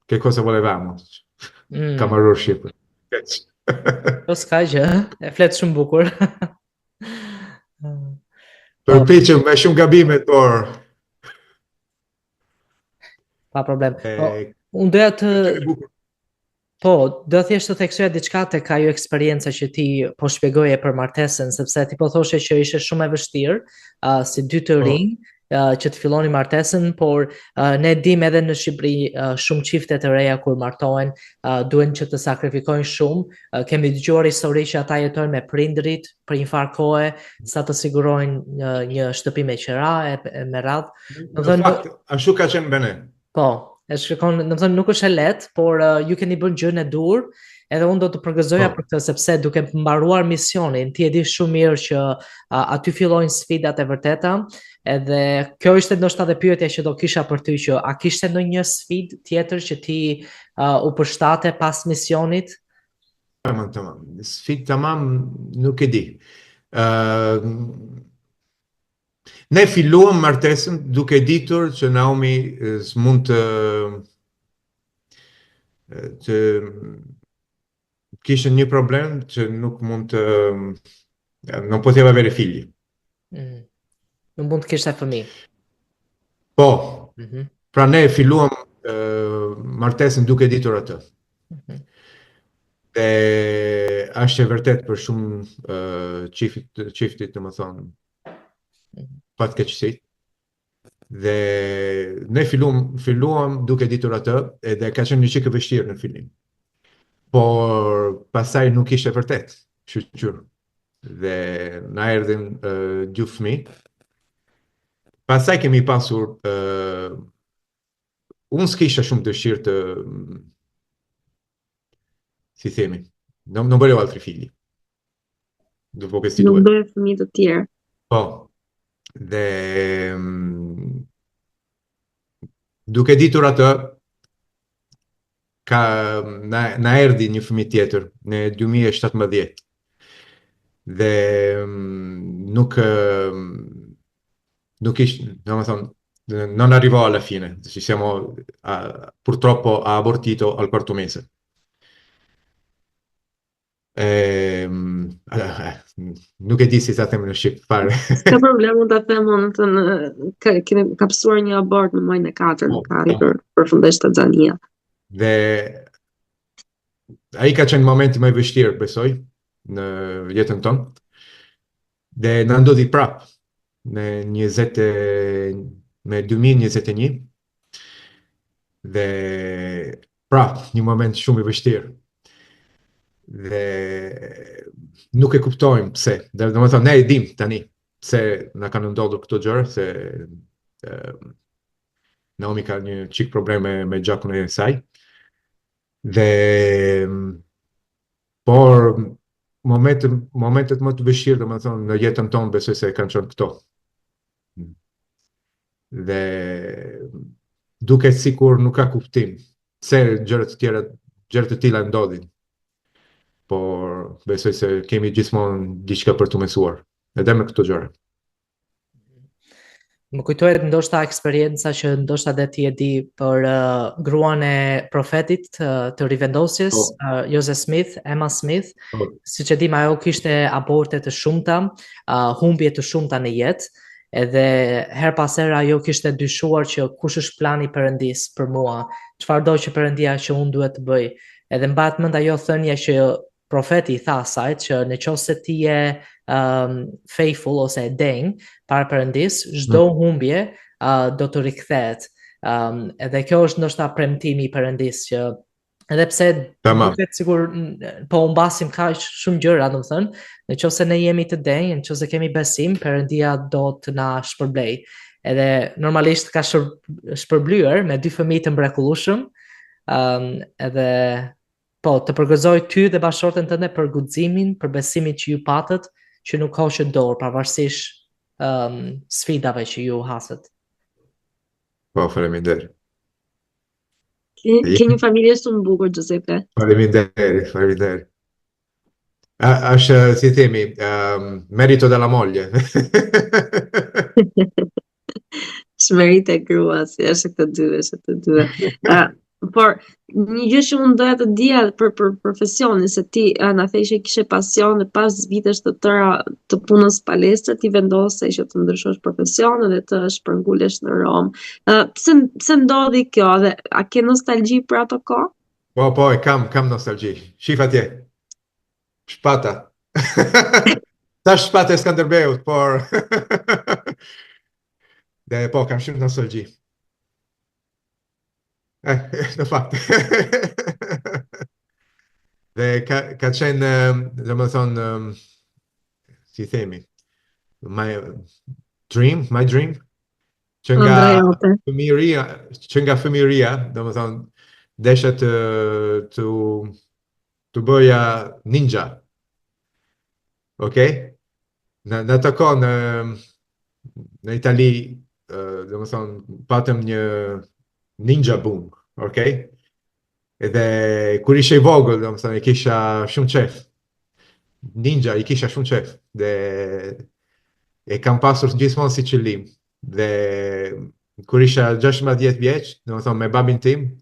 S3: Che cosa volevamo? Kamarur Shqipër.
S1: Po s'ka gjë, e flet shumë bukur.
S3: Përpiqem me shumë gabime, por
S1: pa problem. Unë doja të po, do thjesht të theksoja diçka tek ajo eksperjenca që ti po shpjegoje për martesën, sepse ti po thoshe që ishte shumë e vështirë, si dy të rinj, që të filloni martesën, por ne dim edhe në Shqipëri shumë çifte të reja kur martohen duhen që të sakrifikojnë shumë. Kemi dëgjuar histori që ata jetojnë me prindrit për një farë kohe sa të sigurojnë një shtëpi me qira e me radhë.
S3: Në fakt, ashtu ka qenë me ne.
S1: Po, e shikon, do të thënë nuk është e lehtë, por ju keni bërë gjën e dur. Edhe unë do të përgëzoja për këtë, sepse duke mbaruar misionin, ti e di shumë mirë që aty fillojnë sfidat e vërteta, edhe kjo ishte ndoshta edhe pyetja që do kisha për ty, që a kishte ndonjë sfidë tjetër që ti u përshtate pas misionit?
S3: Tamam. Sfidë tamam nuk e di. Ne filluam martesën duke ditur që Naomi s'mund të kishte një problem që nuk mund të non poteva avere figli.
S1: Nuk mund të kishte fëmijë.
S3: Po. Pra ne filluam martesën duke ditur atë. Dhe është e vërtet për shumë çiftit, domethënë, fatkeqësi. Dhe ne filluam duke ditur atë, edhe ka qenë një çik e vështirë në fillim. por pastaj nuk ishte vërtet, shqyr. Dhe na erdhin 2 fëmijë. Pastaj kemi pasur unë s'kisha shumë dëshirë të, si themi, non volevo altri figli, dopo questi
S2: Nuk
S3: 2.
S2: bëhe fëmijë të tjerë.
S3: Po, dhe duke ditur atë, na erdhi një fëmijë tjetër në 2017 dhe nuk ishte, non arrivò alla fine, purtroppo ha abortito al quarto mese. Nuk e di si ta them në shqip fare.
S2: S'ka problem, unë ta them, ka pësuar një abort në muajin e 4, nuk ka arritur përfundesh Tanzania.
S3: Dhe ai ka qenë momenti më i vështirë, besoj, në jetën tonë. Dhe na ndodhi prap në 2021 dhe prap një moment shumë i vështirë. Dhe nuk e kuptojmë pse. Dhe do të thonë, ne e dim tani pse na kanë ndodhur këto gjëra, se Naomi ka një çik probleme me gjakun e saj. Dhe por momentet më të vështirë, do të thonë, në jetën tonë besoj se kanë qenë këto. Dhe duket sikur nuk ka kuptim pse gjëra të tilla ndodhin. Por besoj se kemi gjithmonë diçka për të mësuar, edhe me këto gjëra.
S1: Më kujtohet ndoshta eksperienca që ndoshta dhe ti e di për gruan e profetit të rivendosjes, Joseph Smith, Emma Smith. Siç e dim, ajo kishte aborte të shumta, humbje të shumta në jetë, edhe her pas here ajo kishte dyshuar që kush është plani Perëndis për mua, çfarëdo që Perëndia që unë duhet të bëj. Edhe mbahet mend ajo thënia që profeti i tha asaj që nëse ti je faithful ose e denj para Perëndis, çdo humbje do të rikthehet. Edhe kjo është ndoshta premtimi i Perëndis që edhe pse duket sikur po humbasim kaq shumë gjëra, domethënë, nëse ne jemi të denj, nëse kemi besim, Perëndia do të na shpërblej. Edhe normalisht ka shpërblyer me 2 fëmijë të mrekullueshëm, edhe po, të përgëzoj ty dhe bashkëshorten tënde për guximin, për besimin që ju patët, që nuk hoqët dorë, pavarësisht sfidave që ju hasët.
S3: Po, faleminderit.
S2: Ke një familje shumë bukur, Giuseppe.
S3: Faleminderit. Është, si themi, merito della moglie.
S2: Shmerit e grua, si është këtë dy. Por një gjë që unë doja të dija për profesionin, se ti na the që kishe pasion dhe pas vitesh të tëra të punës palestre, ti vendose që të ndryshosh profesionin dhe të shpërngulesh në Rom. Pse ndodhi kjo dhe a ke nostalgji për ato kohë?
S3: Po, kam nostalgji. Shif atje. Shpata. Ta shpata e Skanderbeut, por dhe po, kam shumë nostalgji. Në fakt. Dhe ka qenë, dhe më thonë, si themi, my dream, që nga fëmijëria, dhe më thonë, desha të bëja ninja. Okay? Në të kohë në Itali, dhe më thonë, patëm një ninja boom, okay? Edhe kur ishe i vogël, domethënë, i kisha shumë qef. Ninja i kisha shumë qef. Dhe e kam pasur gjithmonë si qëllim. Dhe kur isha 16 vjeç, domethënë me babin tim,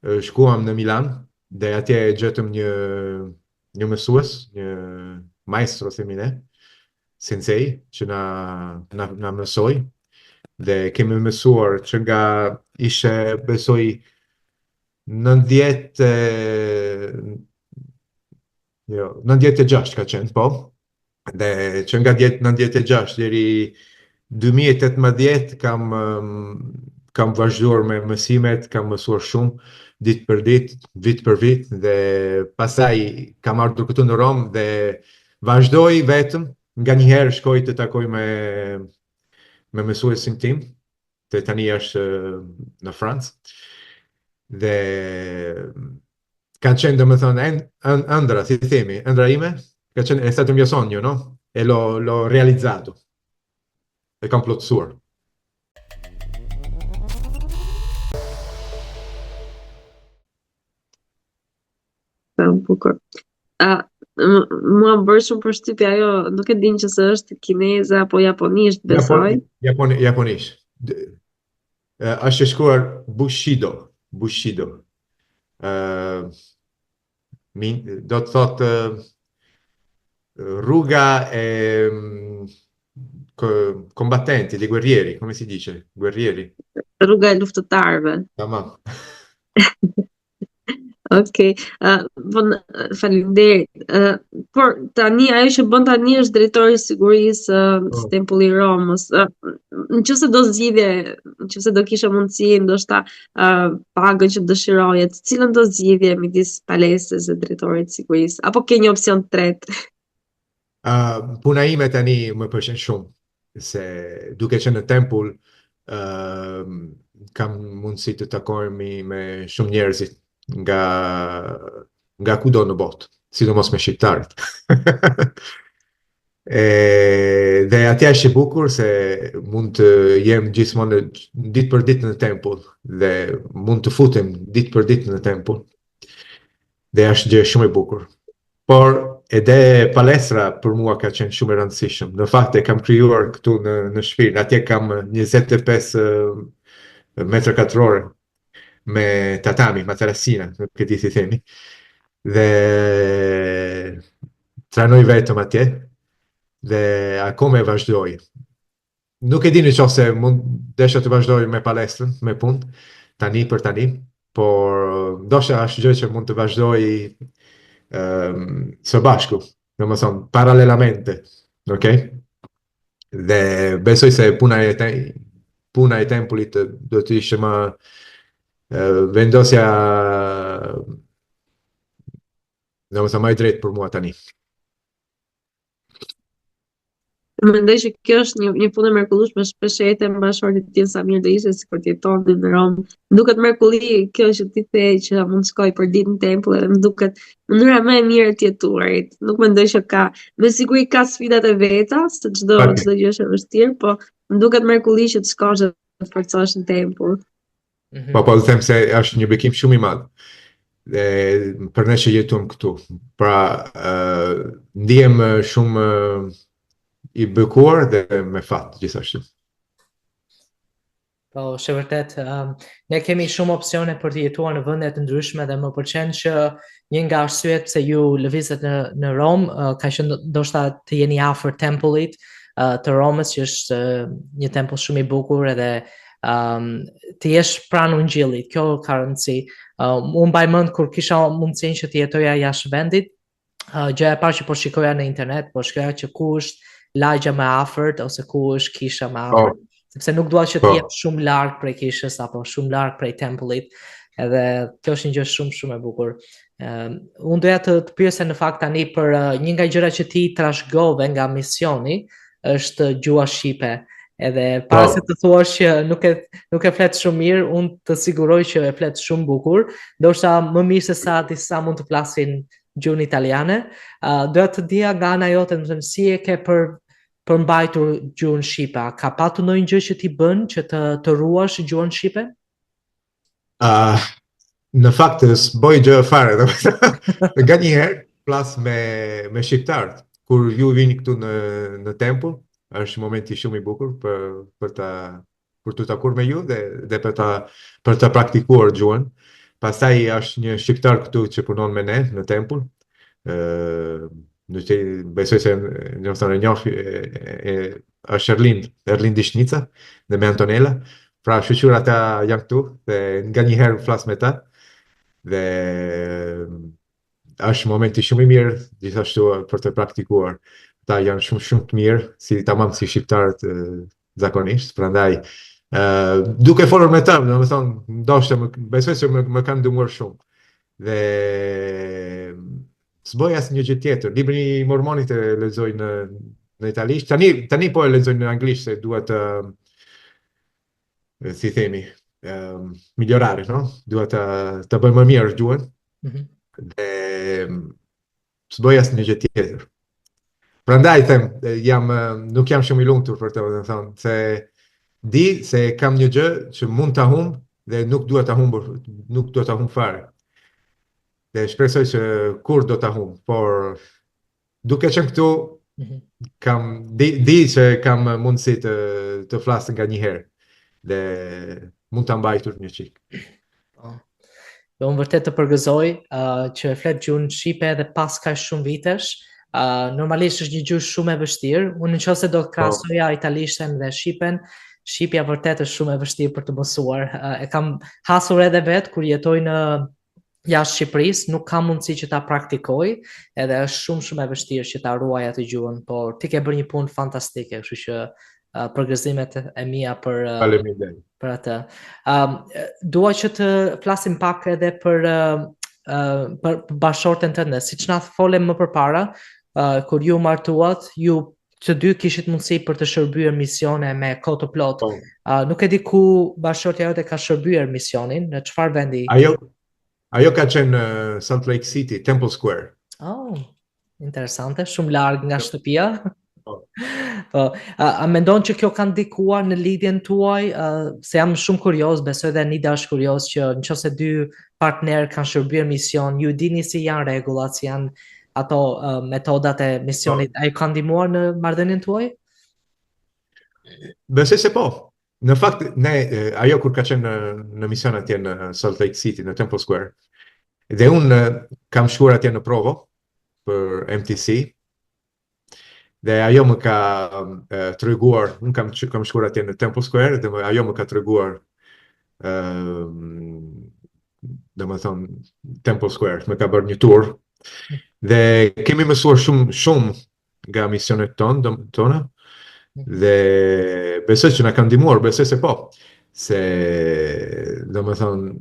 S3: shkuam në Milan dhe atje gjetëm një mësues, një maestro themi ne, sensei, që na mësoi. Dhe kemi mësuar që nga ishe, besoj, 96 ka qenë, po. Dhe që nga 96 deri 2018 kam vazhduar me mësimet, kam mësuar shumë ditë për ditë, vit për vit dhe pastaj kam ardhur këtu në Rom dhe vazhdoj vetëm, nga njëherë shkoj të takoj me mësuesin tim, të tani është në Francë. Dhe ka qenë domethënë ëndra, si themi, ëndra ime, ka qenë è stato il mio sogno, no? E l'ho realizzato. E kam plotësuar.
S2: Bukur. Mua më bërë shumë përshtypje ajo, nuk e din që se është kineze apo japonisht, besoj.
S3: Japonisht. Është shkruar Bushido. Do të thotë rruga e combattenti, di guerrieri, come si dice? Guerrieri.
S2: Rruga e luftëtarëve.
S3: Tamam.
S2: Okej, faleminderit. Por tani ajo që bën tani është drejtori i sigurisë së Tempulli i Romës. Nëse do kishe mundësi, ndoshta pagën që dëshiroje, cilën do zgjidhje midis palestrës dhe drejtorit të sigurisë, apo ke një opsion tretë?
S3: Puna ime tani më pëlqen shumë, se duke qenë në tempull, kam mundësi të takohemi me shumë njerëzit nga kudo në botë, sidomos me shqiptarët. Dhe atje është e bukur se mund të jem gjithmonë ditë për ditë në tempull dhe mund të futem ditë për ditë në tempull. Dhe është gjë shumë e bukur. Por edhe palestra për mua ka qenë shumë e rëndësishme. Në fakt e kam krijuar këtu në shtëpi, atje kam 25 metra katror me tatami, materassina, nuk e di si themi. Dhe trajnoj vetëm atje dhe akome vazhdoj. Nuk e di nëse desha të vazhdoj me palestrën, me punë, tani për tani, por ndoshta është gjë që mund të vazhdoj së bashku, domethënë paralelamente, okay? Dhe besoj se puna e tempullit do të ishte më vendosja domethënë më e drejtë për mua tani.
S2: Mendoj që kjo është një punë e mrekullueshme, shpesh e jetë bashkëshortit tim Samir do ishte sikur të jetonte në Rom. Më duket mrekulli kjo që ti the që mund të shkoj për ditë në tempull, dhe më duket mënyra më e mirë të jetuarit. Nuk mendoj që ka, me siguri ka sfidat e veta, se çdo gjë është e vështirë, po më duket mrekulli që të shkosh dhe të forcohesh në tempull.
S3: Po do them se është një bekim shumë i madh. Dhe për ne që jetojmë këtu. Pra, ndihem shumë i bekuar dhe me fat gjithashtu.
S1: Po, është vërtet, ne kemi shumë opsione për të jetuar në vende të ndryshme dhe më pëlqen që një nga arsyet pse ju lëvizet në Rom ka qenë ndoshta të jeni afër tempullit të Romës, që është një tempull shumë i bukur edhe të jesh pranë ungjillit. Kjo ka rëndësi. Unë mbaj mend kur kisha mundësinë që të jetoja jashtë vendit, gjëja e parë që po shikoja në internet, po shikoja që ku është lagja më afërt ose ku është kisha më afërt, sepse nuk dua që të jetë shumë larg prej kishës apo shumë larg prej tempullit. Edhe kjo është një gjë shumë e bukur. Unë doja të pyesja në fakt tani për një nga gjërat që ti trashëgove nga misioni është gjua shqipe. Edhe para se të thuash që nuk e flet shumë mirë, unë të siguroj që e flet shumë bukur, ndoshta më mirë se sa disa mund të flasin gjuhën italiane. Doja të dija nga ana jote, si e ke përmbajtur gjuhën shqipe? Ka patur ndonjë gjë që ti bën që të ruash gjuhën shqipe?
S3: Në fakt s'boj gjë fare. Nga njëherë flas me shqiptarët. Kur ju vini këtu në tempull, është momenti shumë i bukur për të takuar me ju dhe për të praktikuar gjuhën. Pastaj është një shqiptar këtu që punon me ne në tempull. Besoj se e njoh, është Erlind Dishnica dhe me Antonella. Pra shoqëra ata janë këtu dhe nga njëherë flas me ta. Dhe është momenti shumë i mirë gjithashtu për të praktikuar. Ta janë shumë të mirë, tamam si shqiptarët zakonisht, prandaj Duke folur me ta, domethënë, ndoshta besoj se më kanë ndihmuar shumë. Dhe s'boj asnjë gjë tjetër. Librin i Mormonit e lexoj në italisht. Tani po e lexoj në anglisht se dua të si themi, migliorare, no? Dua të bëj më mirë gjuhën. Dhe s'boj asnjë gjë tjetër. Prandaj them, nuk jam shumë i lumtur për të thënë se di se kam një gjë që mund ta humb dhe nuk dua ta humb fare. Dhe shpresoj që kur do ta humb, por duke qenë këtu di që kam mundësi të flas nga një herë dhe mund ta mbajtur një çik.
S1: Dhe unë vërtet të përgëzoj që e flet gjuhën shqipe edhe pas kaq shumë vitesh. Normalisht është një gjuhë shumë e vështirë. Unë nëse do të krahasoja italishten dhe shqipen, shqipja vërtet është shumë e vështirë për të mësuar. E kam hasur edhe vetë kur jetoj në jashtë Shqipërisë, nuk kam mundësi që ta praktikoj, edhe është shumë e vështirë që ta ruaj atë gjuhën, por ti ke bërë një punë fantastike, kështu që përgëzimet e mia për atë. Dua që të flasim pak edhe për bashorten tënde, siç na folëm më përpara, kur ju martuat, ju të dy kishit mundësi për të shërbyer misione me kohë të plotë. Nuk e di ku bashortja jote ka shërbyer misionin, në çfarë vendi?
S3: Ajo ka qenë Salt Lake City, Temple Square.
S1: Oh, interesante, shumë larg nga shtëpia. A mendon që kjo ka ndikuar në lidhjen tuaj? Se jam shumë kurioz, besoj dhe Nida është kurioz që nëse dy partner kanë shërbyer mision, ju dini si janë rregullat, si janë ato metodat e misionit, a ju kanë ndihmuar në marrëdhënien tuaj?
S3: Besoj se po. Në fakt, ajo kur ka qenë në mision atje në Salt Lake City, në Temple Square, dhe unë kam shkuar atje në provo për MTC, dhe ajo më ka treguar, unë kam shkuar atje në Temple Square, dhe ajo më ka treguar domethënë Temple Square, më ka bërë një tur, dhe kemi mësuar shumë nga misionet tona, dhe besoj që na kanë ndihmuar, besoj se po, se domethënë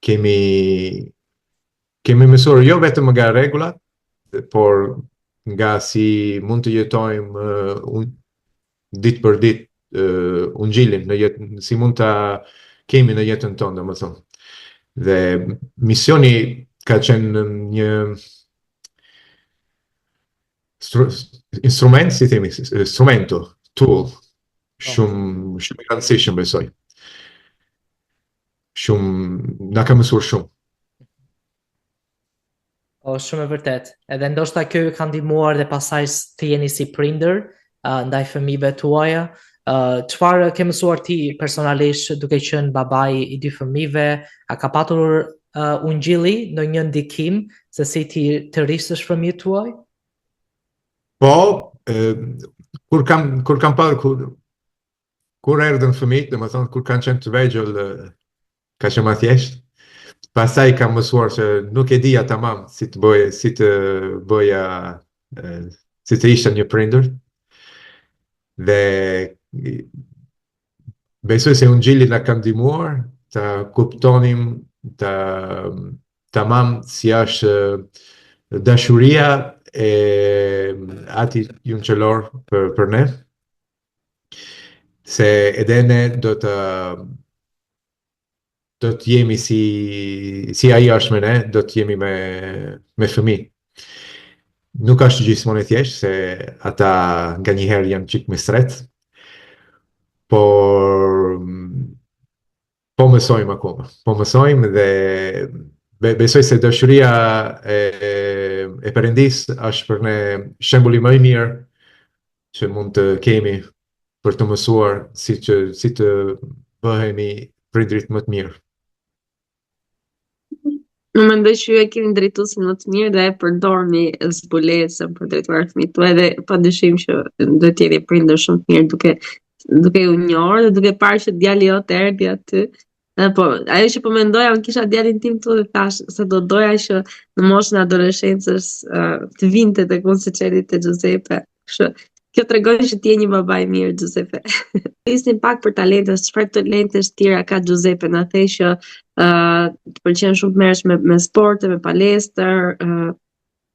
S3: kemi mësuar jo vetëm nga rregullat, por nga si mund të jetojmë ditë për ditë ungjilin në jetë, si mund ta kemi në jetën tonë, domethënë. Dhe misioni ka qenë një instrument, si themi, instrumento, tool, shumë i rëndësishëm besoj. Na ka mësuar shumë.
S1: Shumë e vërtet. Edhe ndoshta kjo ju ka ndihmuar dhe pasaj të jeni si prindër ndaj fëmijëve tuaja. Çfarë ke mësuar ti personalisht duke qenë babai i dy fëmijëve? A ka patur ungjilli ndonjë ndikim se si ti të rrisësh fëmijët tuaj?
S3: Po, kur erdhën fëmijët, domethënë kur kanë qenë të vegjël, ka qenë më thjesht. Pastaj kam mësuar se nuk e dija tamam si të isha një prindër. Dhe besoj se ungjilli na ka ndihmuar ta kuptonim tamam si është dashuria e Ati Junqëllor për ne, se edhe ne do të jemi si ai është me ne, do të jemi me fëmijë. Nuk është gjithmonë e thjeshtë, se ata nganjëherë janë çik me stres, por po mësojmë akoma. Po mësojmë dhe besoj se dashuria e Perëndis është për ne shembulli më i mirë që mund të kemi për të mësuar si të bëhemi prindrit më të mirë.
S2: Në mendoj që ju e keni drejtuesin më të mirë dhe e përdorni zbulesën për drejtuar fëmijët tuaj, dhe padyshim që do të jeni prindër shumë të mirë duke u njohur dhe duke parë që djali jot erdhi aty. Po, ajo që po mendoja, unë kisha djalin tim këtu dhe thash se do doja që në moshën e adoleshencës të vinte tek unë siç erdhi te Giuseppe. Kështu Kjo tregon që ti je një baba i mirë, Giuseppe. Flisnim pak për talentet, çfarë talentesh tjera ka Giuseppe? Na thej që të pëlqen shumë të merresh me sporte, me palestër,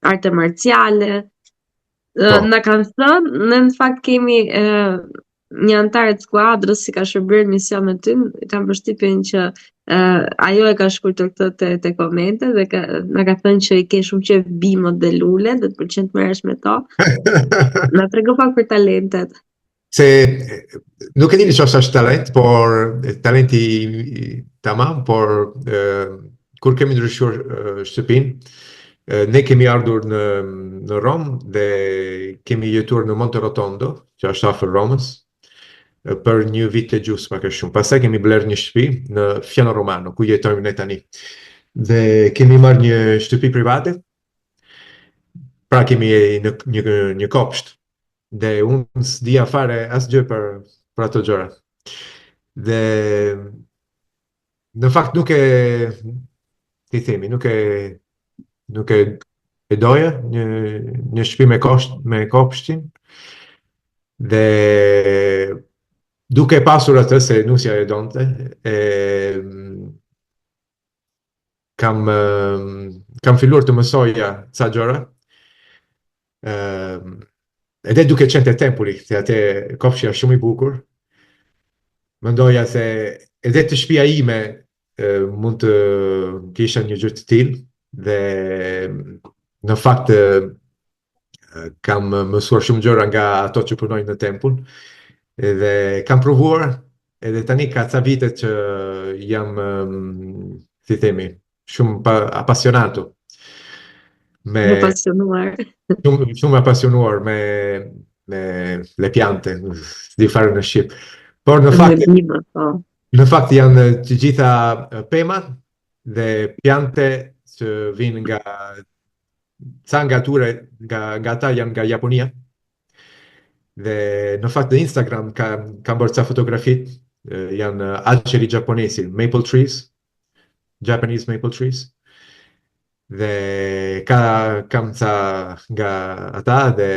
S2: arte marciale.
S3: Po.
S2: Na kanë thënë, ne në fakt kemi një antar të skuadrës si ka shërbyer në mision me ty, kam përshtypjen që ajo e ka shkruar këtë te komente dhe na ka thënë që i ke shumë qejf bimët dhe lulet dhe të pëlqen të merresh me to. Na trego pak për talentet.
S3: Se nuk e di nëse është talent, por talenti tamam, por kur kemi ndryshuar shtëpinë, ne kemi ardhur në Rom dhe kemi jetuar në Monte Rotondo, që është afër Romës, për një vit e gjysmë pak a shumë. Pastaj kemi blerë një shtëpi në Fiano Romano, ku jetojmë ne tani. Dhe kemi marrë një shtëpi private, pra kemi një kopsht. Dhe unë s'dija fare asgjë për ato gjëra. Dhe në fakt nuk e doja një shtëpi me kopshtin. Dhe duke pasur atë se nusja e donte, kam filluar të mësoja ca gjëra. Edhe duke qenë te tempulli, se atë kopshti është shumë i bukur. Mendoja se edhe të shtëpia ime mund të kisha një gjë të tillë dhe në fakt kam mësuar shumë gjëra nga ato që punojnë në tempull dhe kam provuar edhe tani ka ca vite që jam si themi shumë apassionato shumë apassionuar me le piante, di fare në shqip. Por në fakt janë të gjitha pema dhe piante që vinë ca nga atyre nga ata janë nga Japonia. Dhe në fakt në Instagram kam bërë ca fotografit, janë alberi japonesi, maple trees, Japanese maple trees. Dhe kam ca nga ata dhe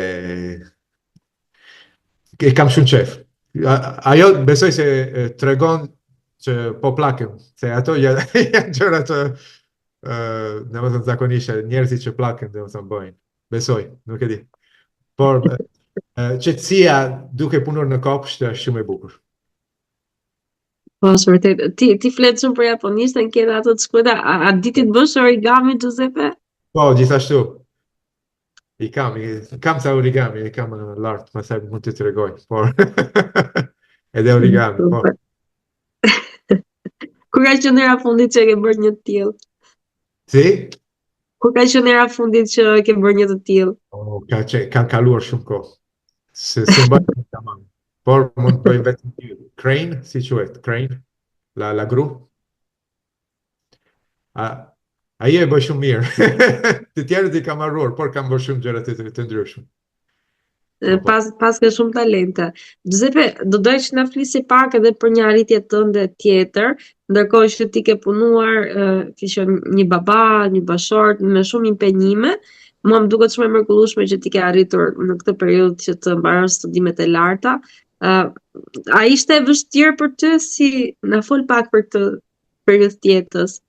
S3: kam shumë qef. Ajo besoj se tregon që po plakëm, se ato janë gjëra të domethënë zakonisht njerëzit që plakën domethënë bëjnë. Besoj, nuk e di. Por qetësia duke punuar në kopsht është shumë e bukur.
S2: Po, vërtet. Ti flet shumë për japonishtë, në kena ato të shkruajta. A di ti të bësh origami, Giuseppe?
S3: Po, gjithashtu. Kam ca origami, I kam në lartë, pastaj mund të tregoj, por edhe origami, po.
S2: Kur ka qenë era fundit që ke bërë një të tillë?
S3: Si?
S2: Kur ka qenë era fundit që ke bërë një të tillë?
S3: Ka kaluar shumë kohë. Se bëj tamam. Por mund të bëj vetëm crane, si quhet, crane, la gru. Ajo e bëj shumë mirë. Të tjerët I kam harruar, por kam bërë shumë gjëra të ndryshme.
S2: Pas ke shumë talente. Giuseppe, do doja që na flisi pak edhe për një arritje tënde tjetër, ndërkohë që ti ke punuar, ke qenë një baba, një bashort me shumë impenjime. Mua më duket shumë e mrekullueshme që ti ke arritur në këtë periudhë që të mbarosh studimet e larta. A ishte e vështirë për ty, si na fol pak për këtë periudhë të jetës?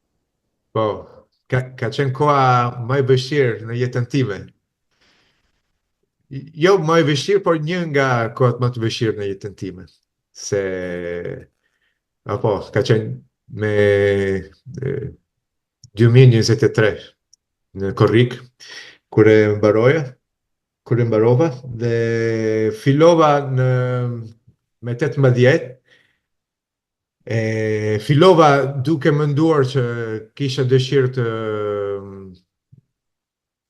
S3: Po, ka qenë koha më e vështirë në jetën time. Jo më e vështirë, por një nga kohat më të vështirë në jetën time. Se ka qenë me 2023 në Korrik, kur e mbarova dhe fillova me 18. Fillova duke menduar që kisha dëshirë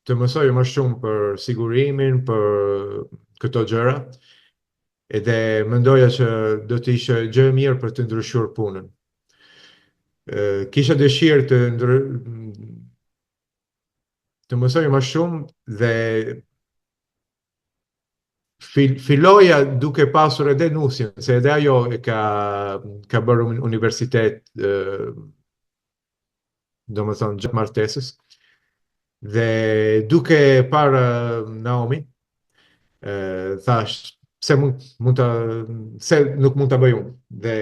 S3: të mësoj më shumë për sigurimin, për këto gjëra, edhe mendoja që do të ishte gjë e mirë për të ndryshuar punën. Kisha dëshirë të mësoj më shumë dhe filloja duke pasur edhe nusjen, se edhe ajo ka bërë universitet, domethënë gjatë martesës, dhe duke parë Naomi, Thash, se nuk mund ta bëj unë. Dhe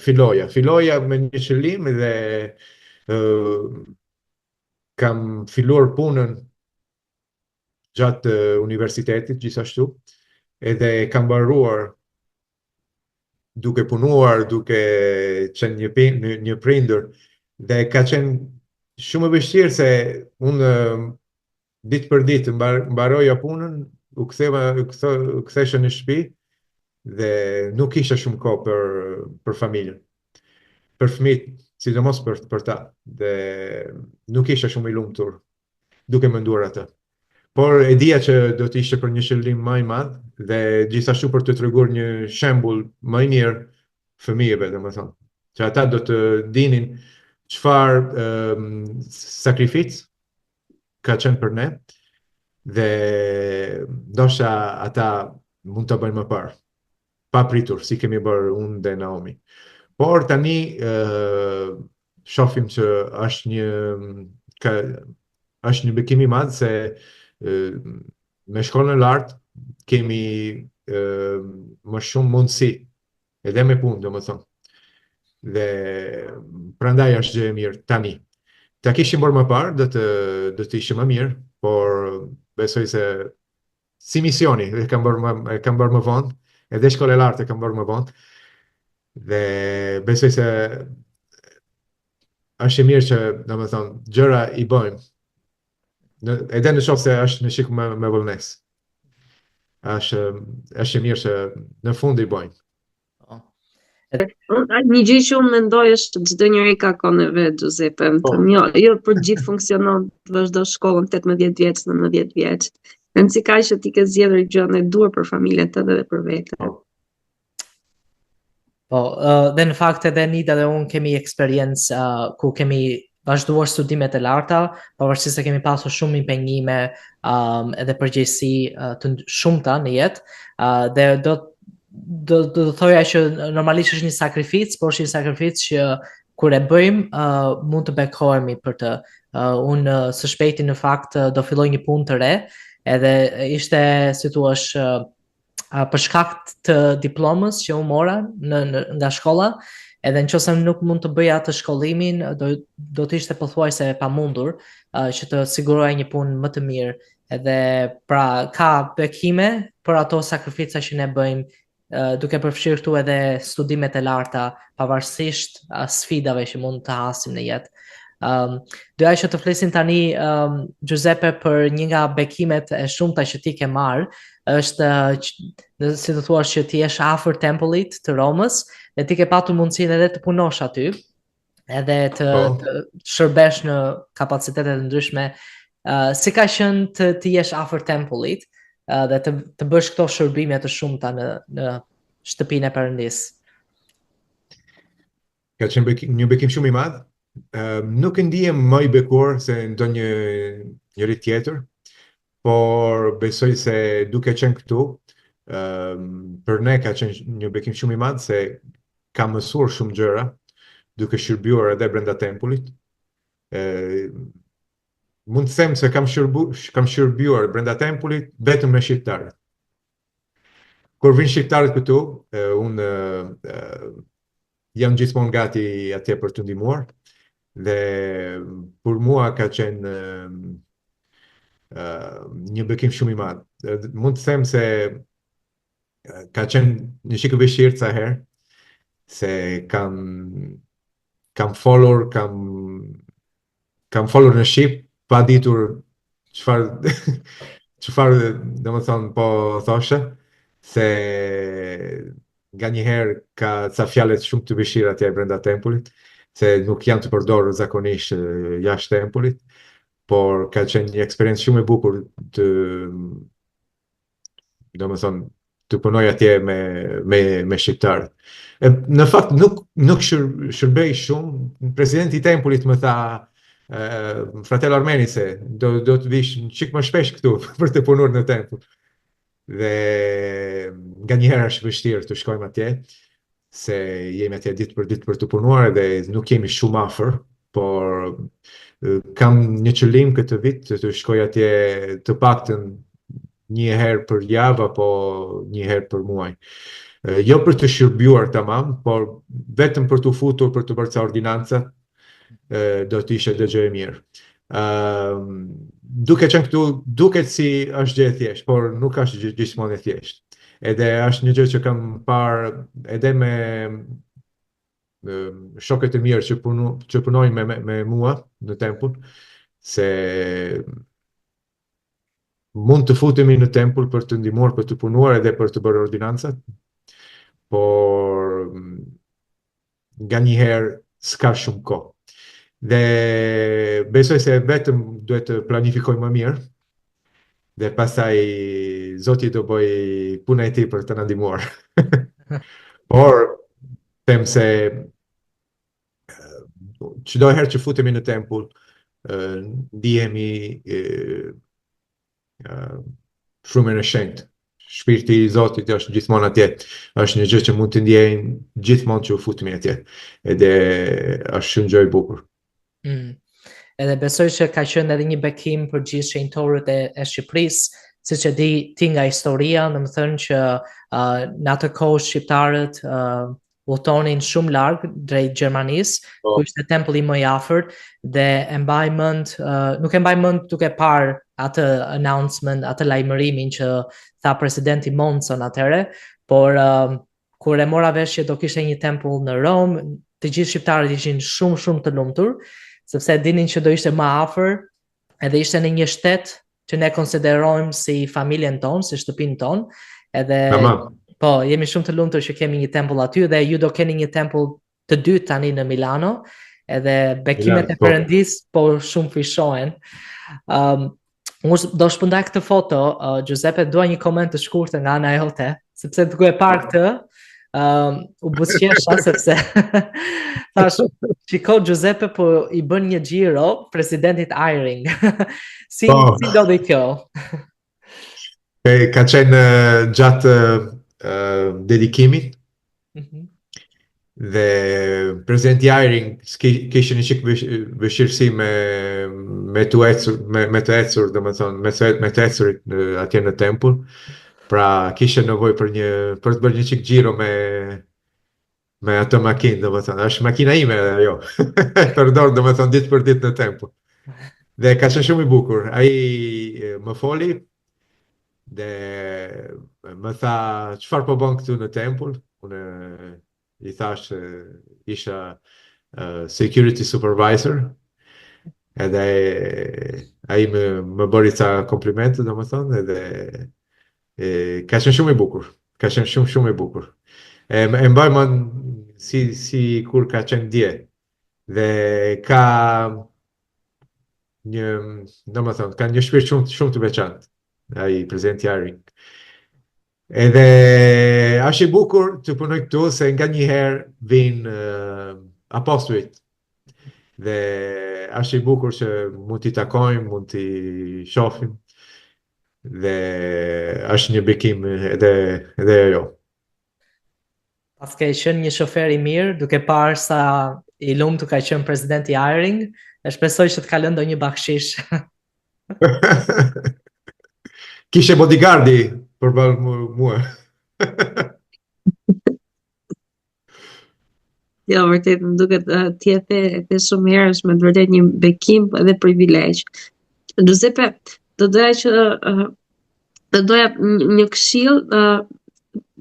S3: filloja me një qëllim dhe kam filluar punën gjatë universitetit gjithashtu, edhe kam mbaruar duke punuar, duke qenë një prindër, dhe ka qenë shumë e vështirë se unë ditë për ditë mbaroja punën, u kthesha në shtëpi dhe nuk kisha shumë kohë për familjen, për fëmijët, sidomos për ta, dhe nuk isha shumë i lumtur duke menduar atë. Por e dija që do të ishte për një qëllim më i madh dhe gjithashtu për të treguar një shembull më i mirë fëmijëve, domethënë, që ata do të dinin çfarë sakrificë ka qenë për ne dhe ndoshta ata mund ta bëjnë më parë, pa pritur si kemi bërë unë dhe Naomi. Por tani shohim që është një bekim i madh se me shkollën e lartë kemi më shumë mundësi edhe me punë, domethënë. Dhe prandaj është gjë e mirë tani. Ta kishim bërë më parë, do të ishte më mirë, por besoj se si misioni e kam bërë më vonë, edhe shkollë e lartë e kam bërë më vonë. Dhe besoj se është e mirë që, domethënë, gjëra i bëjmë. Edhe në qoftë se është në shik me vullnes. Është e mirë që në fund i bëjmë.
S2: Një gjë që unë mendoj është çdo njeri ka kohën e vet, Giuseppe. Jo për gjithë funksionon të vazhdo shkollën 18 vjeç, 19 vjeç. Rëndësi ka që ti ke zgjedhur gjën e duhur për familjen tënde dhe për veten.
S1: Po, dhe në fakt edhe Nida dhe unë kemi eksperiencë ku kemi vazhduar studimet e larta, pavarësisht se kemi pasur shumë impenjime edhe përgjegjësi të shumta në jetë, dhe do thoja që normalisht është një sakrificë, por është një sakrificë që kur e bëjmë mund të bekohemi për të. Unë së shpejti në fakt do filloj një punë të re, edhe ishte si thua për shkak të diplomës që u mora nga shkolla, edhe nëse nuk mund të bëja atë shkollimin, do të ishte pothuajse e pamundur që të siguroj një punë më të mirë. Edhe pra ka bekime për ato sakrifica që ne bëjmë, duke përfshirë këtu edhe studimet e larta, pavarësisht sfidave që mund të hasim në jetë. Doja që të flisim tani, Giuseppe, për një nga bekimet e shumta që ti ke marrë, është si të thuash që ti jesh afër tempullit të Romës dhe ti ke patur mundësinë edhe të punosh aty, edhe të shërbesh në kapacitete të ndryshme. Si ka qenë të jesh afër tempullit dhe të bësh këto shërbime të shumta në shtëpinë e Perëndis?
S3: Ka qenë një bekim shumë i madh. Nuk e ndihem më i bekuar se njëri tjetër, por besoj se duke qenë këtu, për ne ka qenë një bekim shumë i madh se kam mësuar shumë gjëra duke shërbyer edhe brenda tempullit. Mund të them se kam shërbyer brenda tempullit vetëm me shqiptarët. Kur vinë shqiptarët këtu, unë jam gjithmonë gati atje për të ndihmuar, dhe për mua ka qenë një bekim shumë i madh. Mund të them se ka qenë një shikë vështirë ca herë, se kam folur në shqip, pa ditur çfarë domethënë po thoshe, se nganjëherë ka ca fjalë shumë të vështira atje brenda tempullit, se nuk janë të përdorur zakonisht jashtë tempullit, por ka qenë një eksperiencë shumë e bukur domethënë të punoj atje me shqiptarët. Në fakt nuk shërbej shumë. Presidenti i tempullit më tha, fratello Armenise, do të vish një çik më shpesh këtu për të punuar në tempull. Dhe nganjëherë është vështirë të shkojmë atje, se jemi atje ditë për të punuar dhe nuk jemi shumë afër, por kam një qëllim këtë vit të shkoj atje të paktën një herë për javë apo një herë për muaj. Jo për të shërbyuar tamam, por vetëm për të futur për të bërë ca ordinanca, do të ishte dëgjë e mirë. Duke qenë këtu, duket si është gjë e thjeshtë, por nuk është gjithmonë e thjeshtë. Edhe është një gjë që kam parë edhe me shokët e mirë që punojnë me mua në tempull, se mund të futemi në tempull për të ndihmuar, për të punuar edhe për të bërë ordinancat, por nga një herë s'ka shumë kohë. Dhe besoj se vetëm duhet të planifikoj më mirë, dhe pastaj Zoti do bëj puna e tij për të na ndihmuar. Por them se çdo herë që futemi në tempull, ndihemi frymën e shenjtë. Shpirti i Zotit është gjithmonë atje. Është një gjë që mund të ndjejmë gjithmonë që u futemi atje. Edhe është shumë gjë e bukur.
S1: Edhe besoj që ka qenë edhe një bekim për gjithë shenjtorët e Shqipërisë, siç e di ti nga historia, domethënë që në atë kohë shqiptarët udhtonin shumë larg drejt Gjermanisë, ku ishte tempulli më i afërt, dhe e mbaj mend, nuk e mbaj mend duke parë atë announcement, atë lajmërimin që tha presidenti Monson atëre, por kur e mora vesh që do kishte një tempull në Rom, të gjithë shqiptarët ishin shumë të lumtur, sepse dinin që do ishte më afër, edhe ishte në një shtet që ne konsiderojmë si familjen tonë, si shtëpinë tonë, edhe po, jemi shumë të lumtur që kemi një tempull aty, dhe ju do keni një tempull të dytë tani në Milano, edhe bekimet e Perëndis po shumë fishohen. Do shpëndaj këtë foto, Giuseppe, dua një koment të shkurtër nga ana jote, sepse duke e parë këtë, u buzëqesha sepse thash, shiko Giuseppe po i bën një xhiro presidentit Eyring. Si ndodhi kjo?
S3: Ka qenë gjatë dedikimit, dhe presidenti Eyring kishte një çik vështirësi me të ecur, domethënë me të ecurit atje në tempull. Pra kishte nevojë për të bërë një çik xhiro me atë makinë, domethënë, është makina ime ajo. Përdor domethënë ditë për ditë në tempull. Dhe ka qenë shumë i bukur. Ai më foli dhe më tha çfarë po bën këtu në tempull. Unë i thash se isha security supervisor. Edhe ai më bëri ca komplimente, domethënë, edhe ka qenë shumë i bukur. Ka qenë shumë i bukur. E mbaj mend si kur ka qenë dje. Dhe ka domethënë, ka një shpirt shumë të veçantë ai presidenti Eyring. Edhe është i bukur të punoj këtu, se nga një herë vinë apostujt. Dhe është i bukur që mund t'i takojmë, mund t'i shohim. Dhe është një bekim edhe ajo.
S1: Pas ke qenë një shofer i mirë, duke parë sa i lumtur ka qenë presidenti Eyring, e shpresoj që të kalon ndonjë bakshish.
S3: Kishe bodyguardi përballë mua.
S2: Jo, vërtet më duket ti e shumë herësh, me vërtet një bekim edhe privilegj. Giuseppe, do doja një këshill,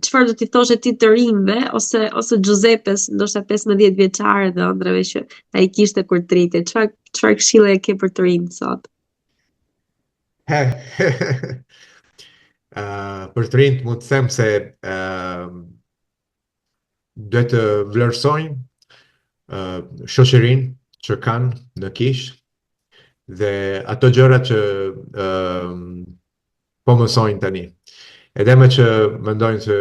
S2: çfarë do t'i thoshe ti të rinjve ose Giuseppes, ndoshta 15 vjeçare dhe ëndrave që ai kishte kur të rrite. Çfarë këshille e ke për të rinjt sot?
S3: Për të rinjt mund të them se duhet të vlerësojnë shoqërinë që kanë në kish, dhe ato gjëra që po mësojnë tani. Edhe me që mendojnë se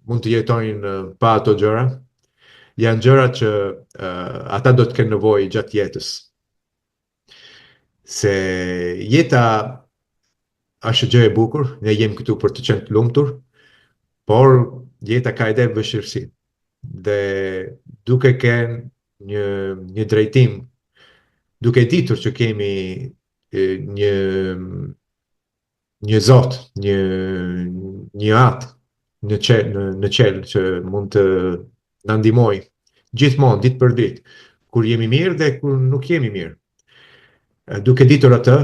S3: mund të jetojnë pa ato gjëra, janë gjëra që ata do të kenë nevojë gjatë jetës. Se jeta është gjë e bukur, ne jemi këtu për të qenë të lumtur, por jeta ka edhe vështirësi. Dhe duke kenë një drejtim, duke ditur që kemi një një Zot, një atë në qel që mund të na ndihmoj gjithmonë, ditë për ditë, kur jemi mirë dhe kur nuk jemi mirë. Duke ditur atë,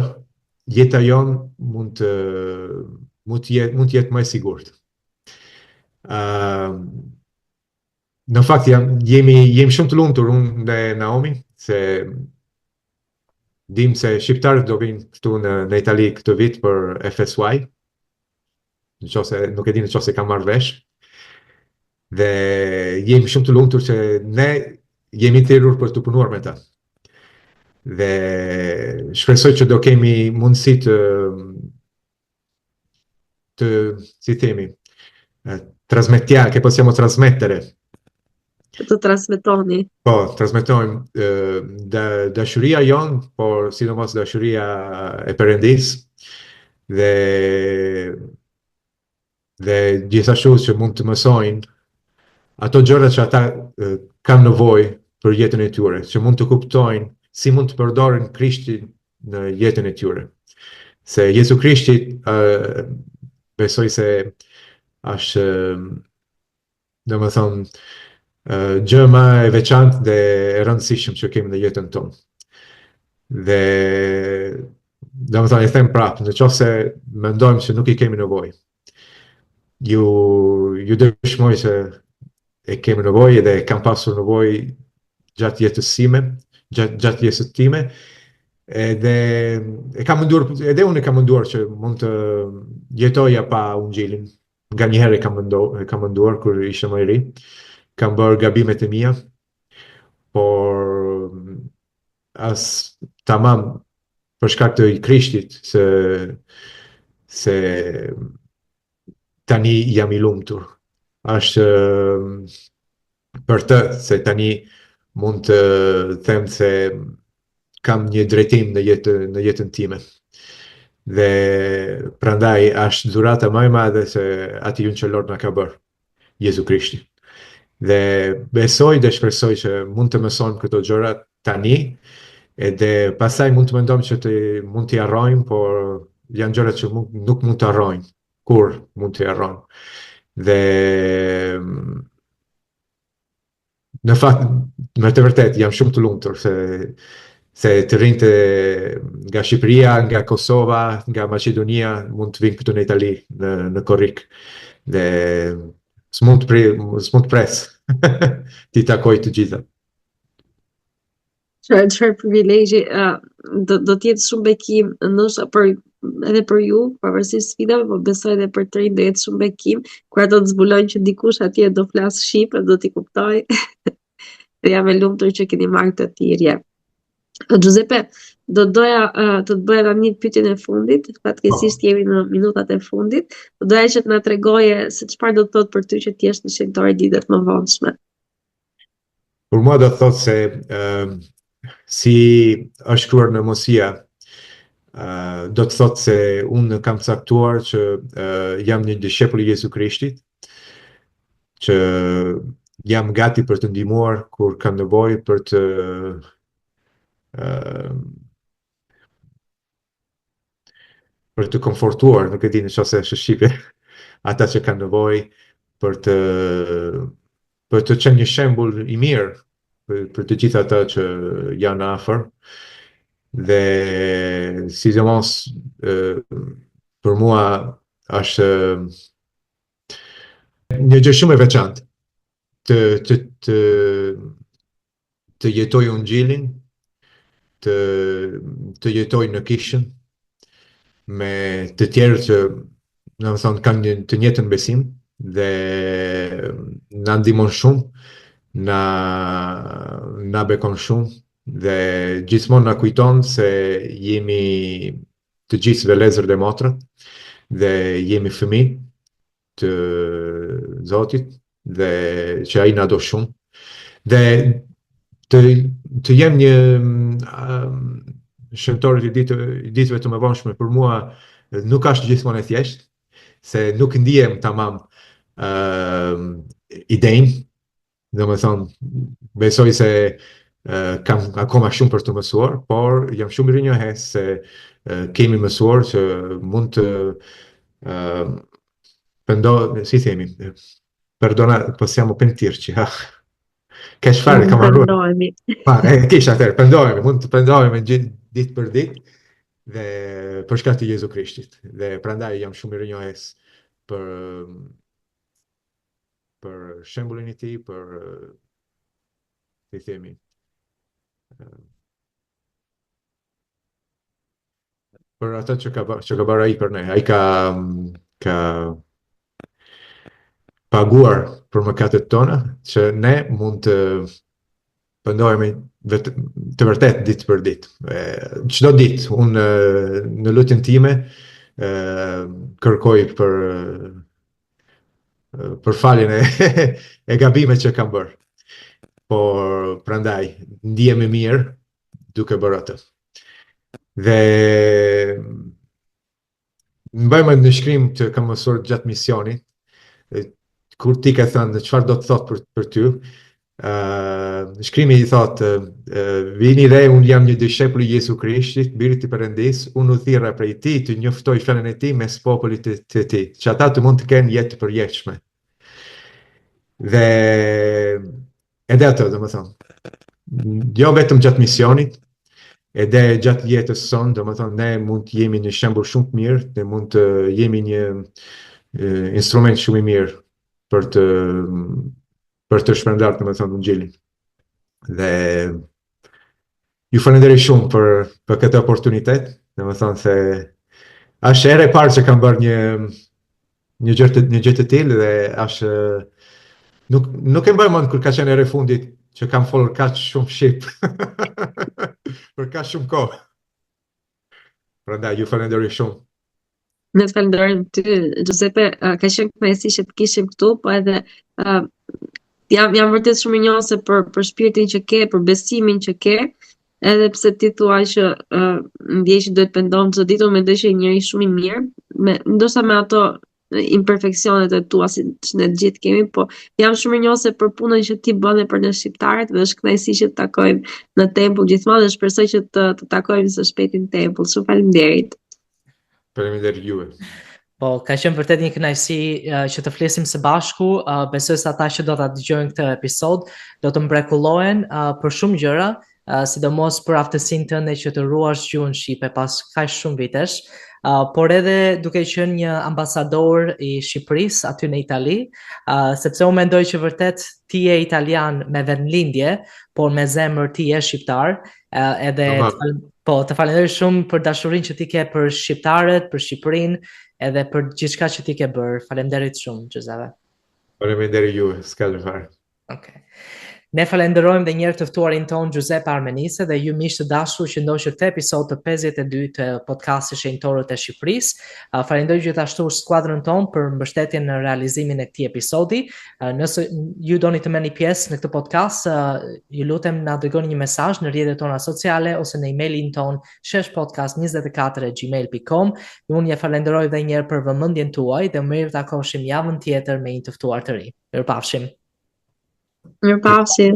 S3: jeta jon mund të jetë më e sigurt. Në fakt jemi shumë të lumtur unë dhe Naomi, se dim se shqiptarët do vinë këtu në Itali këtë vit për FSY, nuk e di nëse kam marrë vesh, dhe jemi shumë të lumtur që ne jemi thirrur për të punuar me ta. Dhe shpresoj që do kemi mundësi si themi, che possiamo trasmettere.
S2: Të transmetoni.
S3: Po, transmetojmë dashuria jon, por sidomos dashuria e Perëndis, dhe gjithashtu që mund të mësojnë ato gjëra që ata kanë nevojë për jetën e tyre, që mund të kuptojnë si mund të përdorin Krishtin në jetën e tyre. Se Jezu Krishti besoj se është, domethënë, gjë më e veçantë dhe e rëndësishme që kemi në jetën tonë. Dhe domethënë e them prapë, nëse mendojmë se nuk I kemi nevojë, ju dëshmoj se e kemi nevojë dhe kam pasur nevojë gjatë jetës time, edhe edhe unë kam menduar që mund të jetoja pa Ungjilin. Nga një herë kam menduar kur isha më I ri, kam bërë gabimet e mia, por as tamam për shkak të Krishtit, se tani jam I lumtur. Është për të se tani mund të them se kam një drejtim në jetën time. Dhe prandaj është dhurata më e madhe se aty që Lord na ka bërë, Jezu Krishti. Dhe besoj dhe shpresoj që mund të mësojmë këto gjëra tani, edhe pastaj mund të mendojmë që mund t'i harrojmë, por janë gjëra që nuk mund të harrojmë, kur mund t'i harrojmë. Dhe në fakt, me të vërtet, jam shumë të lumtur se të rinjtë nga Shqipëria, nga Kosova, nga Maqedonia mund të vinë këtu në Itali, në Korrik. Dhe s'mund të pres t'i takoj të gjitha.
S2: Çfarë privilegji, do të jetë shumë bekim, ndoshta edhe për ju, pavarësisht sfidave, por besoj edhe për të rinj do jetë shumë bekim, kur ato të zbulojnë që dikush atje do flas shqip, do t'i kuptoj. Dhe jam e lumtur që keni marrë këtë thirrje. Giuseppe, do doja të të bëja tani pyetjen e fundit, fatkeqësisht jemi në minutat e fundit. Do doja që të na tregoje se çfarë do të thotë për ty që ti jesh në shenjtor ditët më vonshme.
S3: Për mua do të thotë se si është shkruar në Mosia, do të thotë se unë kam caktuar që jam një dishepull I Jezu Krishtit, që jam gati për të ndihmuar kur kam nevojë për të konfortuar, nuk e di nëse është shqipe, ata që kanë nevojë për të qenë një shembull I mirë për të gjithë ata që janë afër. Dhe sidomos për mua është një gjë shumë e veçantë të jetoj Ungjilin, të jetoj në kishën me të tjerë që domethënë kanë të njëjtën besim dhe na ndihmon shumë, na bekon shumë dhe gjithmonë na kujton se jemi të gjithë vëllezër dhe motra dhe jemi fëmijë të Zotit dhe që ai na do shumë. Dhe të jem një shëntor I ditëve të mëvonshme për mua nuk është gjithmonë e thjeshtë, se nuk ndihem tamam idein, domethënë besoj se kam akoma shumë për të mësuar, por jam shumë I rinjohes se kemi mësuar që mund të si themi, perdona, possiamo pentirci, keq fare kam harruar.
S2: Pendohemi.
S3: Kish atëherë, mund të pendohemi ditë për ditë dhe për shkak të Jezu Krishtit. Dhe prandaj jam shumë i rinjohes për shembullin e tij, si themi, për atë që ka bërë ai për ne. Ai ka paguar për mëkatet tona, që ne mund të pendohemi të vërtet ditë për ditë. Çdo ditë unë në lutjen time kërkoj për faljen e gabimeve që kam bërë. Por prandaj ndihem më mirë duke bërë atë. Dhe mbajmë në shkrim të kam mësuar gjatë misionit, kur ti ka thënë çfarë do të thotë për ty, shkrimi i thotë, vini dhe unë jam një dishepull i Jesu Krishtit, birit i Perëndis, unë u thirra prej ti të njoftoj fjalën e ti mes popullit të ti, që ata të mund të kenë jetë të përjetshme. Dhe edhe atë, domethënë, jo vetëm gjatë misionit, edhe gjatë jetës sonë, domethënë ne mund të jemi një shembull shumë të mirë, ne mund të jemi një instrument shumë i mirë për të shpërndarë, domethënë, Ungjilin. Dhe ju falenderoj shumë për këtë oportunitet, domethënë se është era e parë që kam bërë një gjë të tillë dhe është nuk e mbaj mend kur ka qenë era e fundit që kam folur kaq shumë shqip për kaq shumë kohë. Prandaj ju falenderoj shumë.
S2: Ne të falenderojmë ty, Giuseppe, ka qenë kënaqësi që të kishim këtu, po edhe jam vërtet shumë i njohur për shpirtin që ke, për besimin që ke, edhe pse ti thua që ndjej që duhet pendohem çdo ditë, unë mendoj që je njëri shumë i mirë, ndoshta me ato imperfeksionet e tua si që ne gjithë kemi, po jam shumë i njohur për punën që ti bën për ne shqiptarët dhe është kënaqësi që të takojmë në tempull gjithmonë dhe shpresoj që të takojmë së shpejti në tempull. Shumë faleminderit.
S3: Faleminderit juve.
S1: Po, ka qenë vërtet një kënaqësi që të flesim së bashku. Besoj se ata që do ta dëgjojnë këtë episod do të mrekullohen për shumë gjëra, sidomos për aftësinë tënde që të ruash gjuhën shqipe pas kaq shumë vitesh. Por edhe duke qenë një ambasador i Shqipërisë aty në Itali, sepse unë mendoj që vërtet ti je italian me vendlindje, por me zemër ti je shqiptar, edhe të falenderoj shumë për dashurinë që ti ke për shqiptarët, për Shqipërinë, edhe për gjithçka që ti ke bërë. Faleminderit shumë, Giuseppe.
S3: Faleminderit juve, s'ka gjë fare.
S1: Okay. Ne falenderojmë dhe njërë të ftuarin ton Giuseppe Armenise dhe ju miq të dashur që ndoqët këtë episod të 52 të podcastit Shenjtorët e Shqipërisë. Falenderoj gjithashtu skuadrën ton për mbështetjen në realizimin e këtij episodi. Nëse ju doni të merrni pjesë në këtë podcast, ju lutem na dërgoni një mesazh në rrjetet tona sociale ose në emailin ton sheshpodcast24@gmail.com. Unë ju falenderoj edhe një herë për vëmendjen tuaj dhe mirë takoshim javën tjetër me një të ftuar të ri. Mirupafshim.
S2: Mirupafshim.